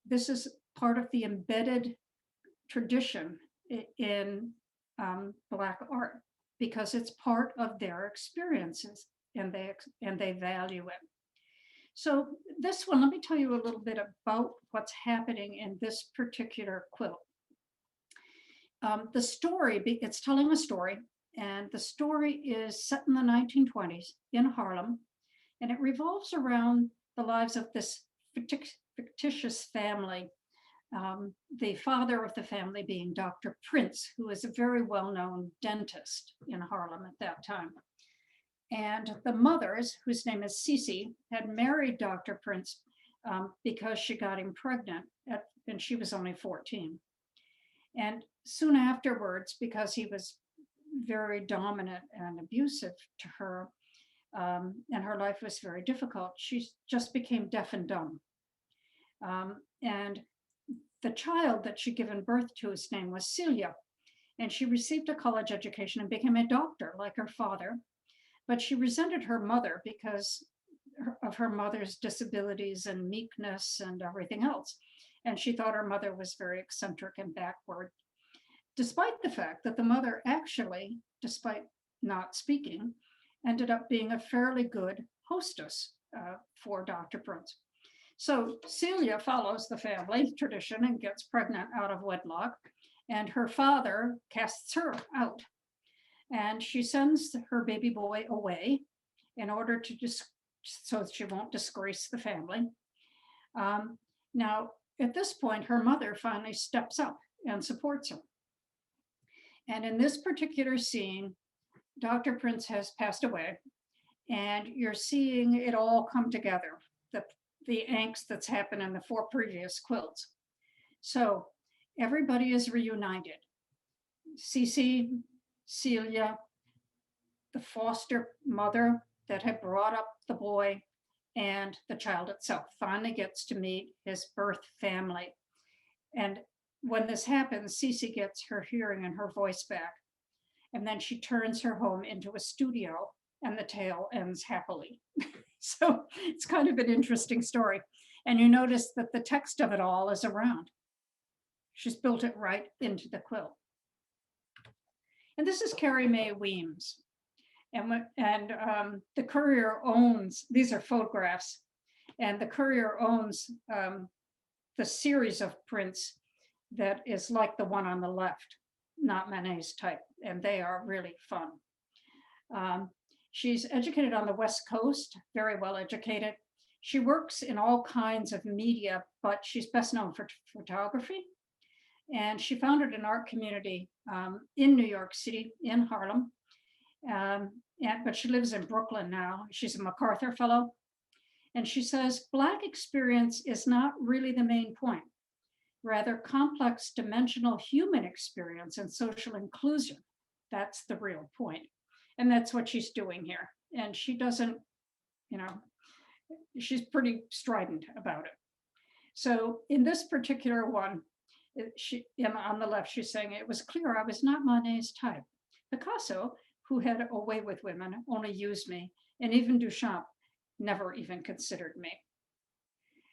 This is part of the embedded tradition in Black art, because it's part of their experiences and they value it. So this one, let me tell you a little bit about what's happening in this particular quilt. The story, it's telling a story, and the story is set in the 1920s in Harlem, and it revolves around the lives of this fictitious family. The father of the family being Dr. Prince, who is a very well-known dentist in Harlem at that time. And the mothers, whose name is Cece, had married Dr. Prince because she got him pregnant, and she was only 14. And soon afterwards, because he was very dominant and abusive to her, and her life was very difficult, she just became deaf and dumb. And the child that she'd given birth to, his name was Celia, and she received a college education and became a doctor like her father. But she resented her mother because of her mother's disabilities and meekness and everything else. and she thought her mother was very eccentric and backward, despite the fact that the mother actually, despite not speaking, ended up being a fairly good hostess for Dr. Prince. So Celia follows the family tradition and gets pregnant out of wedlock, and her father casts her out. And she sends her baby boy away in order to so she won't disgrace the family. Now, at this point, her mother finally steps up and supports her. And in this particular scene, Dr. Prince has passed away, and you're seeing it all come together, the angst that's happened in the 4 previous quilts. So everybody is reunited. Cece, Celia, the foster mother that had brought up the boy, and the child itself finally gets to meet his birth family. And when this happens, Cece gets her hearing and her voice back. And then she turns her home into a studio, and the tale ends happily. So it's kind of an interesting story. And you notice that the text of it all is around. She's built it right into the quilt. And this is Carrie Mae Weems. And the Currier owns, these are photographs, and the Currier owns the series of prints that is like the one on the left, not Manet's type, and they are really fun. She's educated on the West Coast, very well educated. She works in all kinds of media, but she's best known for photography. And she founded an art community in New York City, in Harlem. But she lives in Brooklyn now. She's a MacArthur Fellow. And she says, Black experience is not really the main point. Rather, complex dimensional human experience and social inclusion. That's the real point. And that's what she's doing here. And she doesn't, she's pretty strident about it. So in this particular one, on the left, she's saying, it was clear I was not Monet's type. Picasso, who had a way with women, only used me, and even Duchamp never even considered me.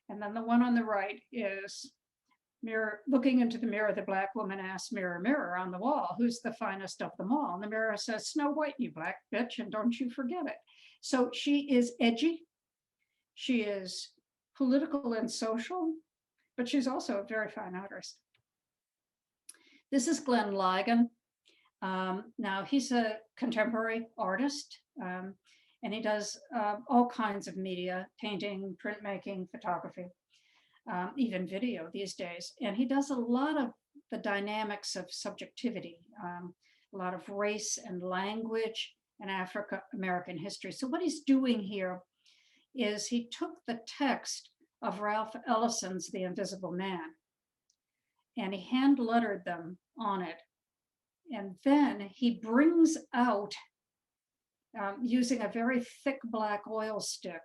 And then the one on the right is looking into the mirror, the Black woman asks, mirror, mirror on the wall, who's the finest of them all? And the mirror says, Snow White, you black bitch, and don't you forget it. So she is edgy. She is political and social, but she's also a very fine artist. This is Glenn Ligon. Now he's a contemporary artist, and he does all kinds of media, painting, printmaking, photography, even video these days. And he does a lot of the dynamics of subjectivity, a lot of race and language and African-American history. So what he's doing here is he took the text of Ralph Ellison's The Invisible Man, and he hand lettered them on it. And then he brings out, using a very thick black oil stick,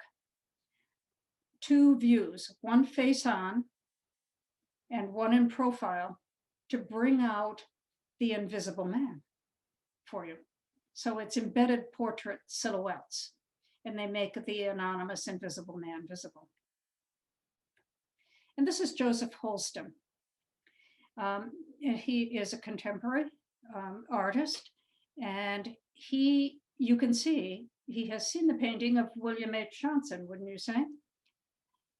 2 views, one face on and one in profile, to bring out the invisible man for you. So it's embedded portrait silhouettes, and they make the anonymous invisible man visible. And this is Joseph Holston. And he is a contemporary artist, and you can see, he has seen the painting of William H. Johnson, wouldn't you say?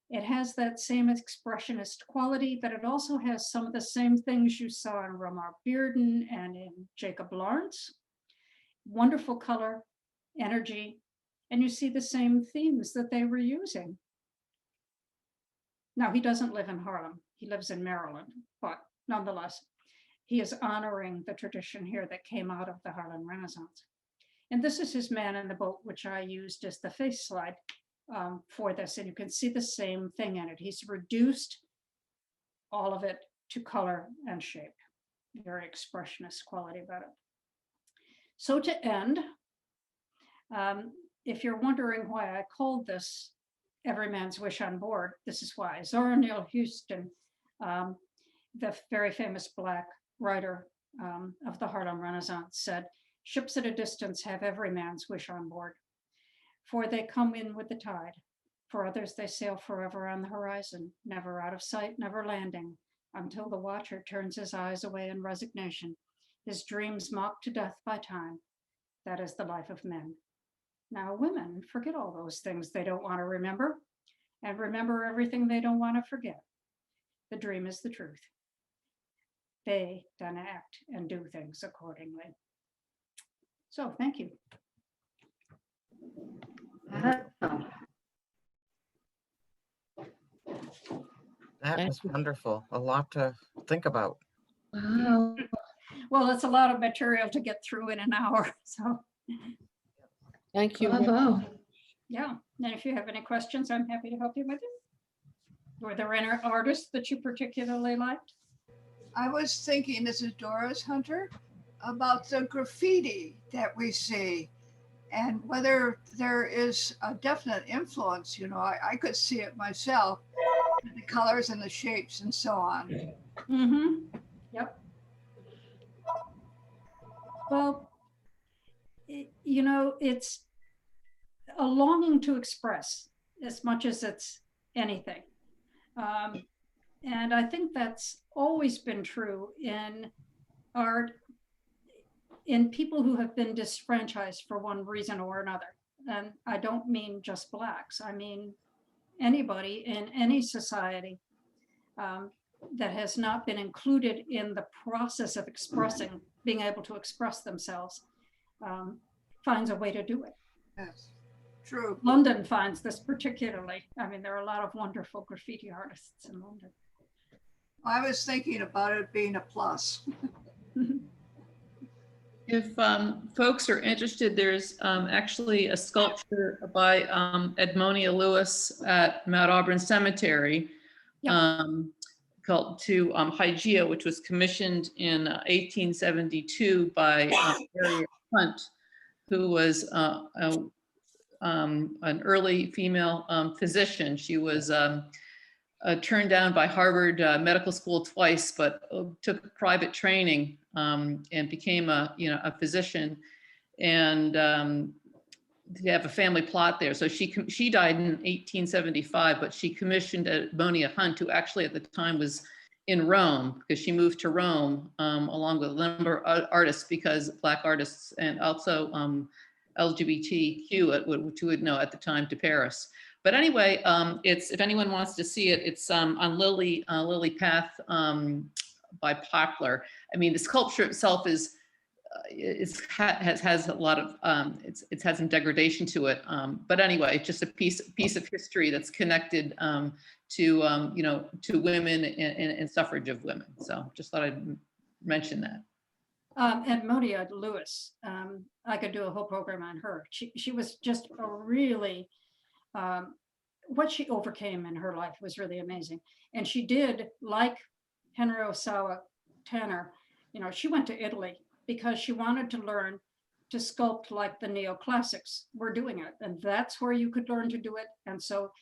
It has that same expressionist quality, but it also has some of the same things you saw in Romar Bearden and in Jacob Lawrence. Wonderful color, energy, and you see the same themes that they were using. Now, he doesn't live in Harlem. He lives in Maryland, but nonetheless, he is honoring the tradition here that came out of the Harlem Renaissance. And this is his Man in the Boat, which I used as the face slide for this. And you can see the same thing in it. He's reduced all of it to color and shape. Very expressionist quality about it. So to end, if you're wondering why I called this Every Man's Wish on Board, this is why. Zora Neale Hurston, the very famous Black writer of the Harlem Renaissance, said, ships at a distance have every man's wish on board, for they come in with the tide, For others, they sail forever on the horizon, never out of sight, never landing, until the watcher turns his eyes away in resignation, his dreams mocked to death by time. That is the life of men. Now, women forget all those things they don't want to remember, and remember everything they don't want to forget. The dream is the truth. They then act and do things accordingly. So, thank you. That Thank was wonderful. A lot to think about. Wow. Well, it's a lot of material to get through in an hour. So, Thank you. Bravo. yeah. And if you have any questions, I'm happy to help you with it. Were there any artists that you particularly liked? I was thinking, this is Doris Hunter, about the graffiti that we see and whether there is a definite influence. You know, I could see it myself, the colors and the shapes and so on. Mm-hmm. Yep. Well, you know, it's a longing to express as much as it's anything. And I think that's always been true in art, in people who have been disfranchised for one reason or another. And I don't mean just Blacks, I mean anybody in any society that has not been included in the process of expressing, being able to express themselves, finds a way to do it. Yes, true. London finds this particularly. I mean, there are a lot of wonderful graffiti artists in London. I was thinking about it being a plus. If folks are interested, there's actually a sculpture by Edmonia Lewis at Mount Auburn Cemetery called To Hygeia, which was commissioned in 1872 by Harriet Powers, who was an early female physician. She was turned down by Harvard Medical School twice, but took private training and became a physician, and they have a family plot there. So she died in 1875, but she commissioned Edmonia Hunt, who actually at the time was in Rome, because she moved to Rome along with a number of artists, because Black artists and also LGBTQ, which you would know at the time, to Paris. But anyway, it's, if anyone wants to see it, it's on Lily Path by Poplar. I mean, the sculpture itself is has a lot of it has some degradation to it. But anyway, it's just a piece of history that's connected to to women and suffrage of women. So just thought I'd mention that. Edmonia Lewis, I could do a whole program on her. She was just a really, what she overcame in her life was really amazing. And she did, like Henry Osawa Tanner, she went to Italy because she wanted to learn to sculpt like the neoclassics were doing it. And that's where you could learn to do it. And so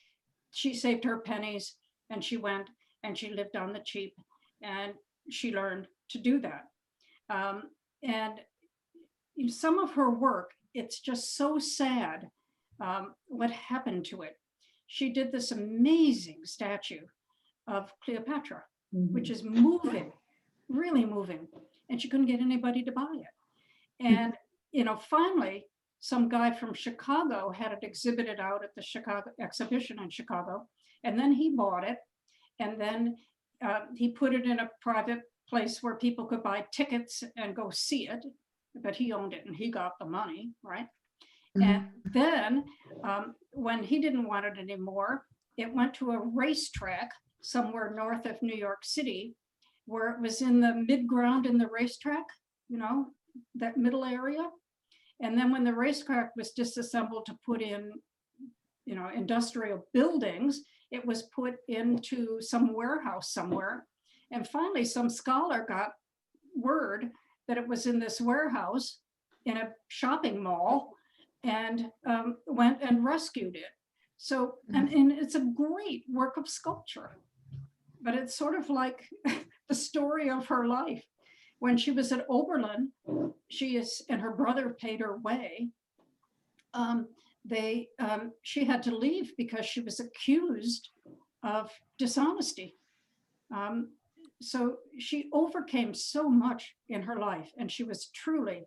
she saved her pennies and she went and she lived on the cheap and she learned to do that. And some of her work, it's just so sad what happened to it. She did this amazing statue of Cleopatra, which is moving, really moving, and she couldn't get anybody to buy it. And, finally, some guy from Chicago had it exhibited out at the Chicago exhibition in Chicago, and then he bought it, and then he put it in a private place where people could buy tickets and go see it, but he owned it and he got the money, right? And then when he didn't want it anymore, it went to a racetrack somewhere north of New York City, where it was in the mid-ground in the racetrack, that middle area. And then when the racetrack was disassembled to put in, industrial buildings, it was put into some warehouse somewhere. And finally, some scholar got word that it was in this warehouse in a shopping mall and went and rescued it. So, and it's a great work of sculpture, but it's sort of like the story of her life. When she was at Oberlin, and her brother paid her way. she had to leave because she was accused of dishonesty. So she overcame so much in her life, and she was truly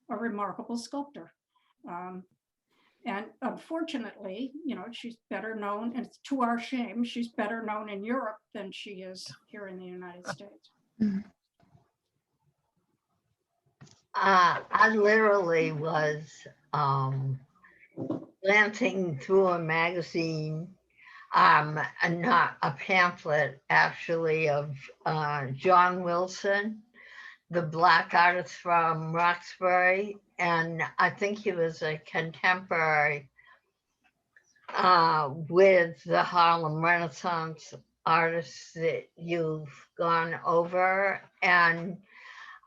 a remarkable sculptor. And unfortunately, she's better known, and to our shame, she's better known in Europe than she is here in the United States. I literally was glancing through a magazine, not a pamphlet actually, of John Wilson, the Black artist from Roxbury, and I think he was a contemporary with the Harlem Renaissance artists that you've gone over. And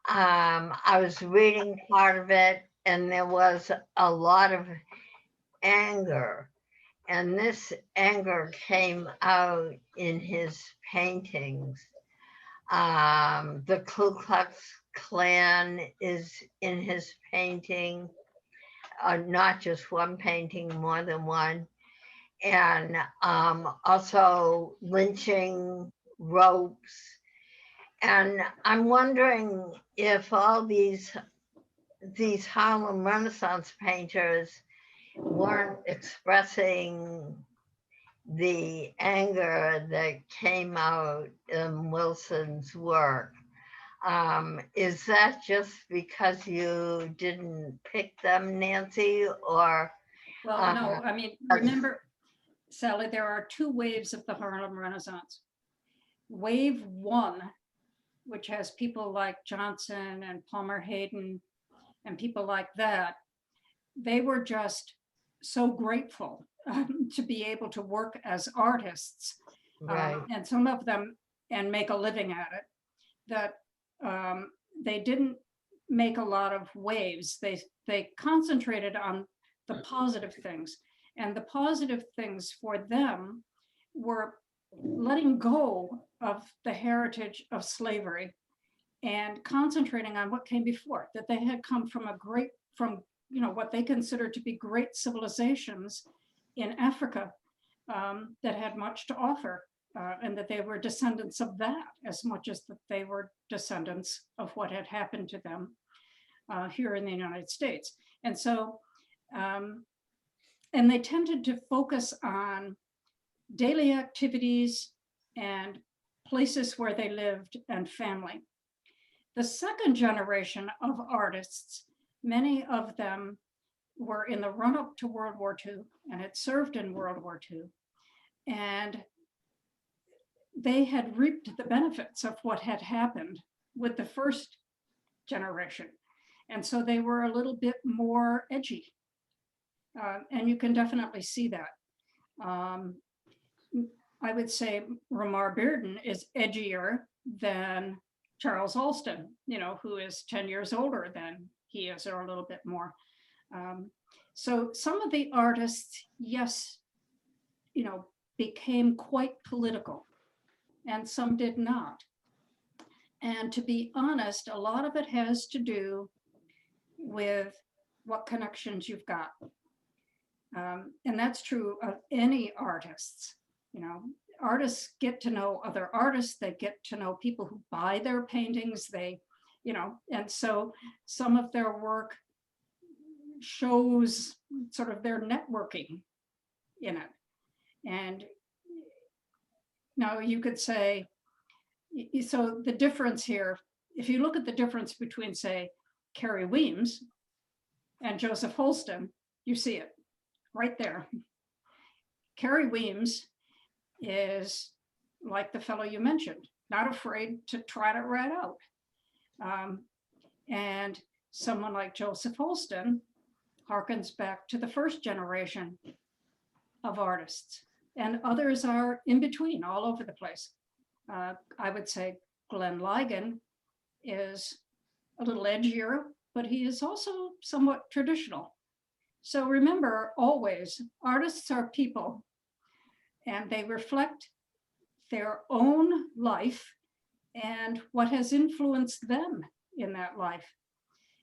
I was reading part of it, and there was a lot of anger. And this anger came out in his paintings. The Ku Klux Klan is in his painting, not just one painting, more than one. And also lynching, ropes. And I'm wondering if all these Harlem Renaissance painters weren't expressing the anger that came out in Wilson's work. Is that just because you didn't pick them, Nancy, or? Well, no, I mean, remember, Sally, there are two waves of the Harlem Renaissance. Wave one, which has people like Johnson and Palmer Hayden and people like that, they were just so grateful to be able to work as artists, Right. and some of them, and make a living at it, that they didn't make a lot of waves. They concentrated on the positive things, and the positive things for them were letting go of the heritage of slavery and concentrating on what came before, that they had come from what they considered to be great civilizations in Africa that had much to offer, and that they were descendants of that as much as that they were descendants of what had happened to them here in the United States. And so, and they tended to focus on daily activities and places where they lived and family. The second generation of artists, many of them were in the run-up to World War II and had served in World War II. And they had reaped the benefits of what had happened with the first generation. And so they were a little bit more edgy. And you can definitely see that. I would say Ramar Bearden is edgier than Charles Alston, who is 10 years older than he is, or a little bit more. So some of the artists, yes, became quite political, and some did not. And to be honest, a lot of it has to do with what connections you've got. And that's true of any artists. Artists get to know other artists, they get to know people who buy their paintings, and so some of their work shows sort of their networking in it. And now you could say, so the difference here, if you look at the difference between, say, Carrie Weems and Joseph Holston, you see it right there. Carrie Weems is like the fellow you mentioned, not afraid to try to write out. And someone like Joseph Holston harkens back to the first generation of artists, and others are in between, all over the place. I would say Glenn Ligon is a little edgier, but he is also somewhat traditional. So remember, always, artists are people, and they reflect their own life and what has influenced them in that life.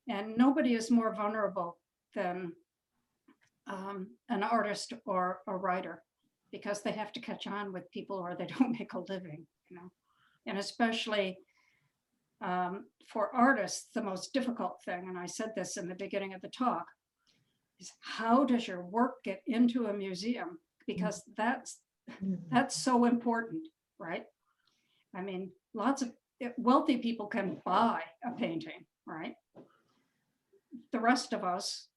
And nobody is more vulnerable than an artist or a writer, because they have to catch on with people or they don't make a living, you know. And especially for artists, the most difficult thing, and I said this in the beginning of the talk, is how does your work get into a museum? Because that's so important, right? I mean, lots of wealthy people can buy a painting, right? The rest of us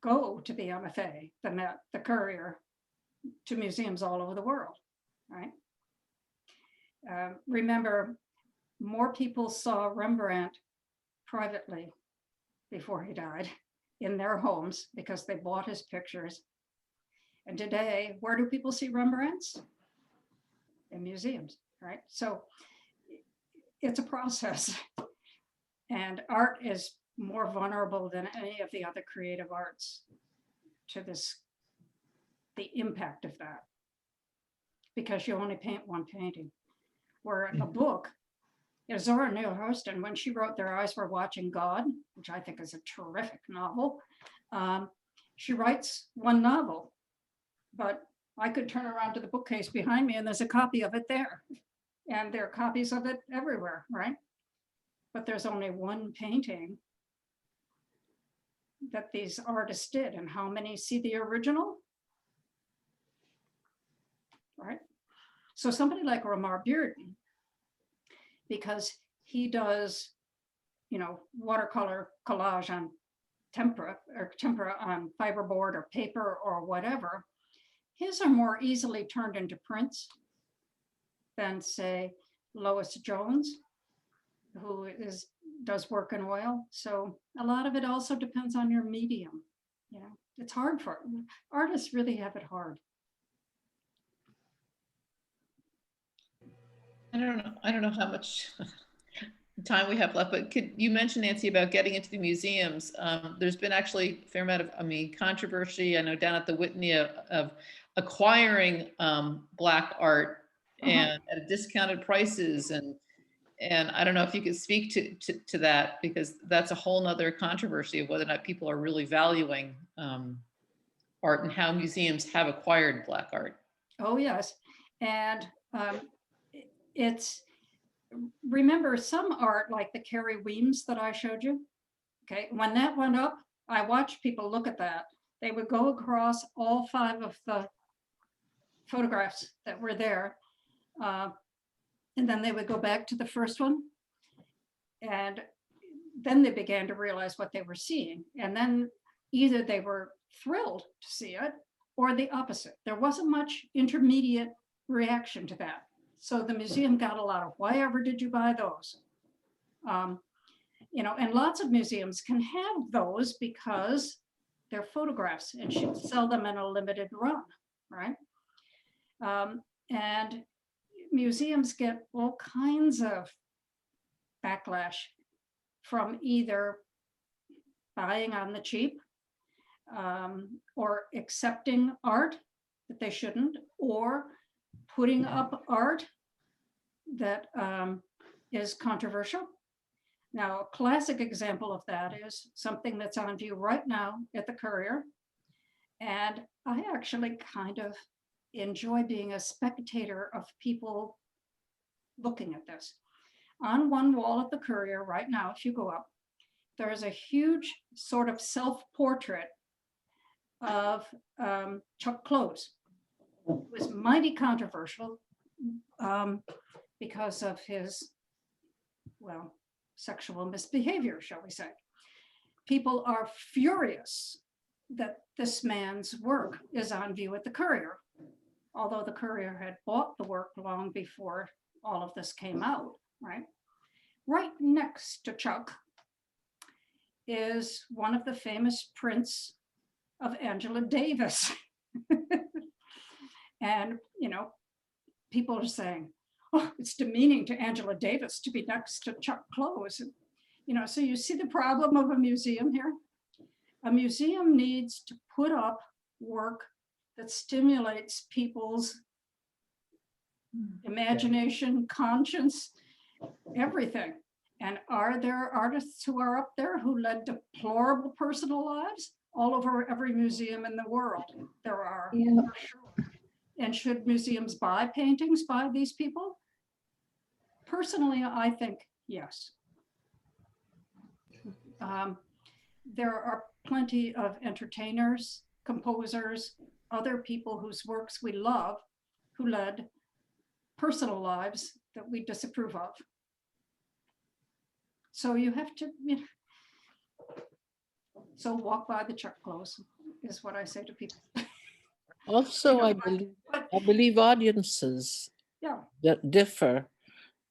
go to the MFA, the Met, the Currier, to museums all over the world, right? Remember, more people saw Rembrandt privately before he died in their homes because they bought his pictures. And today, where do people see Rembrandts? In museums, right? So it's a process. And art is more vulnerable than any of the other creative arts to the impact of that, because you only paint one painting. Where a book, Zora Neale Hurston, when she wrote Their Eyes Were Watching God, which I think is a terrific novel, she writes one novel, but I could turn around to the bookcase behind me and there's a copy of it there. And there are copies of it everywhere, right? But there's only one painting that these artists did, and how many see the original? Right? So somebody like Ramar Bearden, because he does, you know, watercolor collage on tempera on fiberboard or paper or whatever, his are more easily turned into prints than, say, Lois Jones, who does work in oil. So a lot of it also depends on your medium. You know, it's hard for artists, really have it hard. I don't know how much time we have left, but could you mention, Nancy, about getting into the museums? There's been actually a fair amount of, controversy, I know, down at the Whitney of acquiring Black art and at discounted prices. And I don't know if you could speak to that, because that's a whole nother controversy of whether or not people are really valuing art and how museums have acquired Black art. Oh, yes. And remember some art like the Carrie Weems that I showed you. Okay, when that went up, I watched people look at that. They would go across all 5 of the photographs that were there. And then they would go back to the first one. And then they began to realize what they were seeing. And then either they were thrilled to see it or the opposite. There wasn't much intermediate reaction to that. So the museum got a lot of, why ever did you buy those? You know, and lots of museums can have those because they're photographs and should sell them in a limited run, right? And museums get all kinds of backlash from either buying on the cheap or accepting art that they shouldn't, or putting up art that is controversial. Now, a classic example of that is something that's on view right now at the Currier. And I actually kind of enjoy being a spectator of people looking at this. On one wall at the Currier right now, if you go up, there is a huge sort of self-portrait of Chuck Close. It was mighty controversial because of his, well, sexual misbehavior, shall we say. People are furious that this man's work is on view at the Currier, although the Currier had bought the work long before all of this came out, right? Right next to Chuck is one of the famous prints of Angela Davis. And, you know, people are saying, oh, it's demeaning to Angela Davis to be next to Chuck Close. And, you know, so you see the problem of a museum here. A museum needs to put up work that stimulates people's imagination, conscience, everything. And are there artists who are up there who led deplorable personal lives? all over every museum in the world. There are, Yeah. for sure. And should museums buy paintings by these people? Personally, I think yes. There are plenty of entertainers, composers, other people whose works we love, who led personal lives that we disapprove of. So you have to, so walk by the check clothes is what I say to people. Also, know, I but- believe, but- I believe audiences Yeah, that differ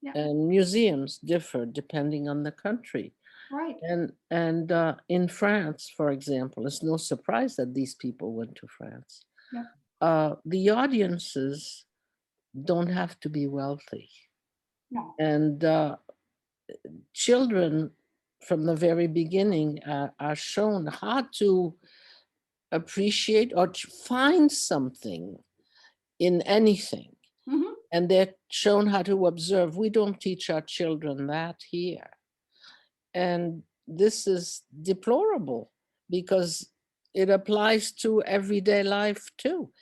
Yeah. and museums differ depending on the country. right. And in France, for example, it's no surprise that these people went to France. Yeah. The audiences don't have to be wealthy. No, And children from the very beginning are shown how to appreciate or to find something in anything. Mhm. And they're shown how to observe. We don't teach our children that here. And this is deplorable because it applies to everyday life too.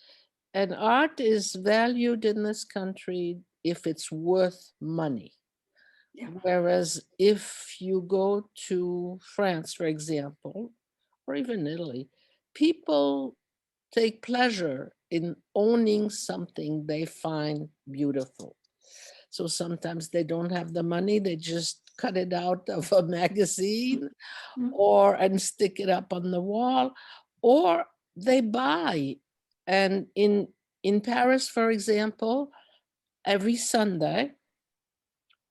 And art is valued in this country if it's worth money. Yeah. Whereas if you go to France, for example, or even Italy, people take pleasure in owning something they find beautiful. So sometimes they don't have the money, they just cut it out of a magazine Mhm. or and stick it up on the wall, or they buy. And in Paris, for example, every Sunday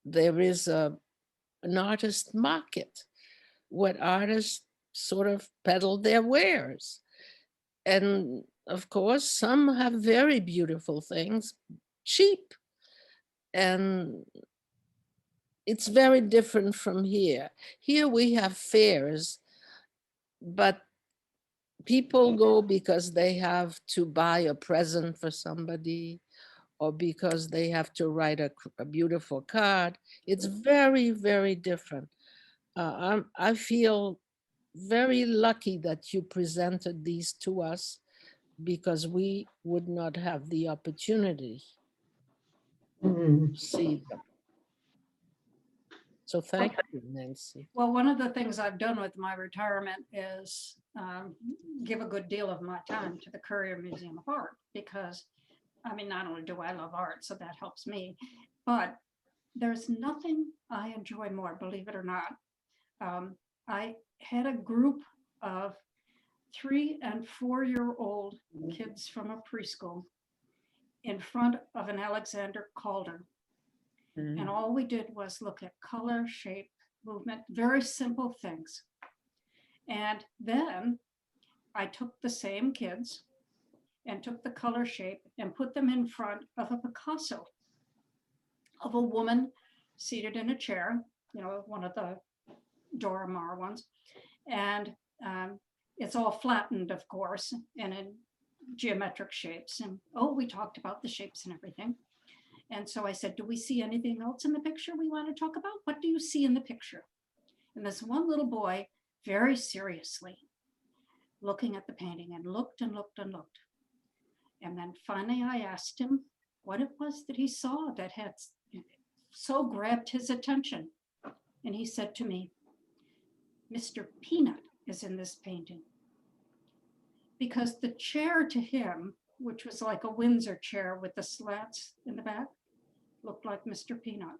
there is an artist market where artists sort of peddle their wares. And of course, some have very beautiful things, cheap. And it's very different from here. Here we have fairs, but people go because they have to buy a present for somebody or because they have to write a beautiful card. It's very, very different. I feel very lucky that you presented these to us because we would not have the opportunity Mm. to see them. So thank you, Nancy. Well, one of the things I've done with my retirement is give a good deal of my time to the Currier Museum of Art because, I mean, not only do I love art, so that helps me, but there's nothing I enjoy more, believe it or not. I had a group of 3- and 4-year-old kids from a preschool in front of an Alexander Calder. And all we did was look at color, shape, movement, very simple things. And then I took the same kids and took the color shape and put them in front of a Picasso of a woman seated in a chair, one of the Dora Maar ones. And it's all flattened, of course, and in geometric shapes. And we talked about the shapes and everything. And so I said, do we see anything else in the picture we want to talk about? What do you see in the picture? And this one little boy, very seriously, looking at the painting and looked and looked and looked. And then finally I asked him what it was that he saw that had so grabbed his attention. And he said to me, Mr. Peanut is in this painting. Because the chair to him, which was like a Windsor chair with the slats in the back, looked like Mr. Peanut.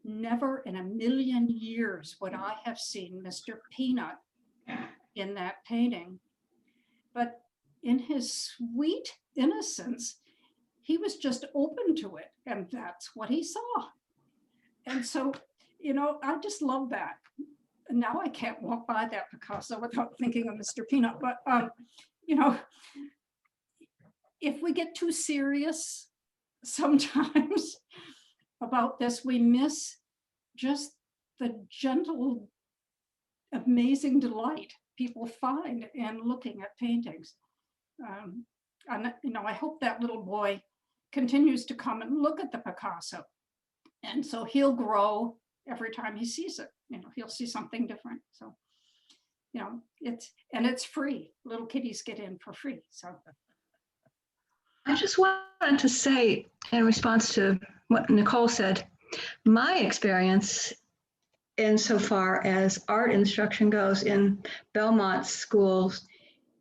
Never in a million years would I have seen Mr. Peanut in that painting. But in his sweet innocence, he was just open to it. And that's what he saw. And so, I just love that. Now I can't walk by that Picasso without thinking of Mr. Peanut. But, if we get too serious sometimes about this, we miss just the gentle, amazing delight people find in looking at paintings. And I hope that little boy continues to come and look at the Picasso. And so he'll grow every time he sees it. He'll see something different. So, you know, it's free. Little kiddies get in for free. So I just wanted to say, in response to what Nicole said, my experience insofar as art instruction goes in Belmont schools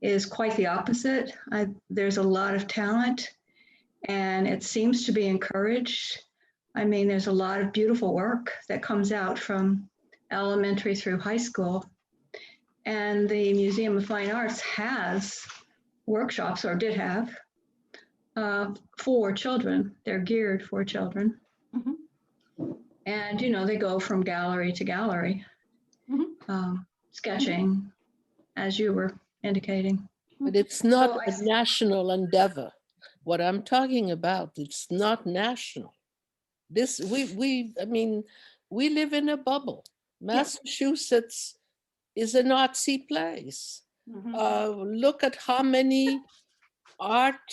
is quite the opposite. There's a lot of talent and it seems to be encouraged. I mean, there's a lot of beautiful work that comes out from elementary through high school. And the Museum of Fine Arts has workshops, or did have, for children. They're geared for children. Mhm. And, you know, they go from gallery to gallery, sketching, as you were indicating. But it's not So I a national endeavor. What I'm talking about, it's not national. This, I mean, we live in a bubble. Massachusetts is an artsy place. Look at how many art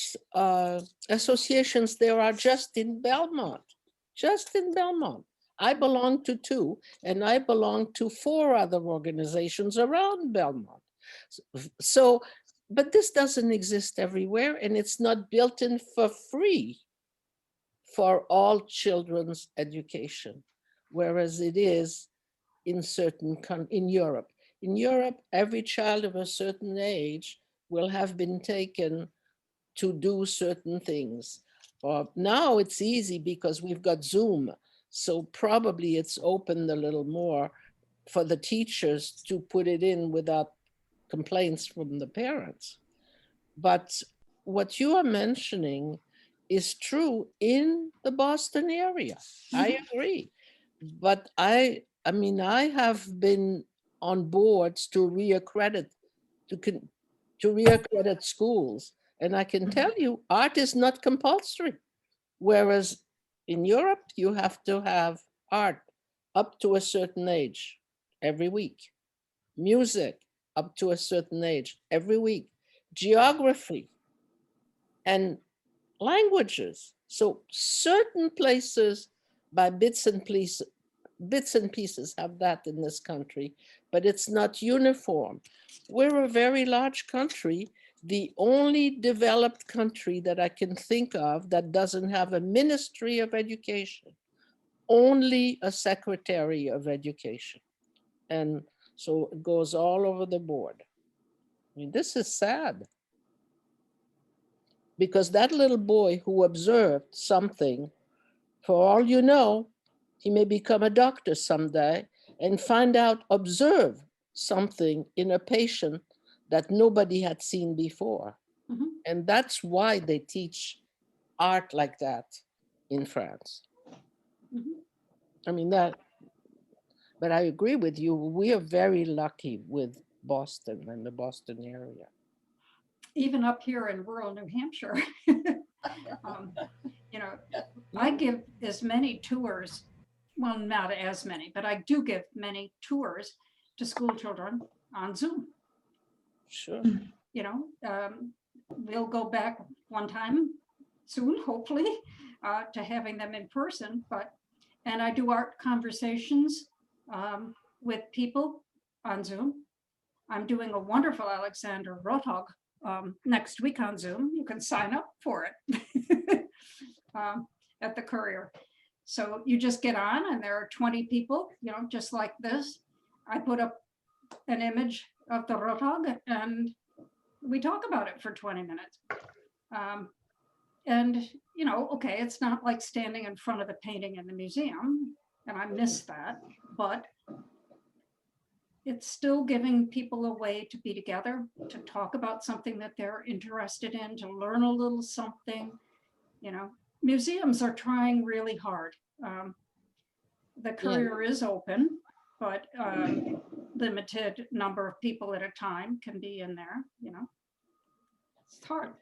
associations there are just in Belmont. Just in Belmont. I belong to 2, and I belong to 4 other organizations around Belmont. So, but this doesn't exist everywhere, and it's not built in for free for all children's education, whereas it is in in Europe. In Europe, every child of a certain age will have been taken to do certain things. Now it's easy because we've got Zoom, so probably it's opened a little more for the teachers to put it in without complaints from the parents. But what you are mentioning is true in the Boston area. I agree. But I mean, I have been on boards to reaccredit, to reaccredit schools. And I can tell you, art is not compulsory. Whereas in Europe, you have to have art up to a certain age every week. Music up to a certain age every week. Geography and languages. So certain places by bits and pieces have that in this country, but it's not uniform. We're a very large country, the only developed country that I can think of that doesn't have a Ministry of Education, only a Secretary of Education. And so it goes all over the board. I mean, this is sad. Because that little boy who observed something, for all you know, he may become a doctor someday and observe something in a patient that nobody had seen before. And that's why they teach art like that in France. I mean, but I agree with you. We are very lucky with Boston and the Boston area. even up here in rural New Hampshire, you know, I give as many tours, well, not as many, but I do give many tours to school children on Zoom. Sure. You know, we'll go back one time soon, hopefully, to having them in person. And I do art conversations with people on Zoom. I'm doing a wonderful Alexander Rothog next week on Zoom. You can sign up for it at the Currier. So you just get on and there are 20 people, you know, just like this. I put up an image of the Rothog and we talk about it for 20 minutes. And, you know, okay, it's not like standing in front of the painting in the museum, and I miss that, but it's still giving people a way to be together, to talk about something that they're interested in, to learn a little something. You know, museums are trying really hard. The Currier is open, but limited number of people at a time can be in there, you know. It's hard.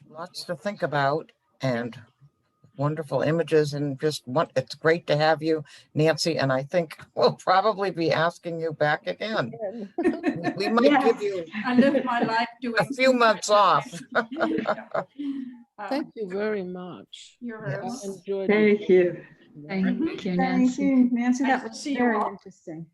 Lots to think about and wonderful images, and just it's great to have you, Nancy, and I think we'll probably be asking you back again. We might give you I live my life doing a few months off. Thank you very much. You're very Yes. welcome. Enjoyed it. Thank you. Thank you, Thank Nancy. you, Nancy. Nice That to was see you very all. interesting.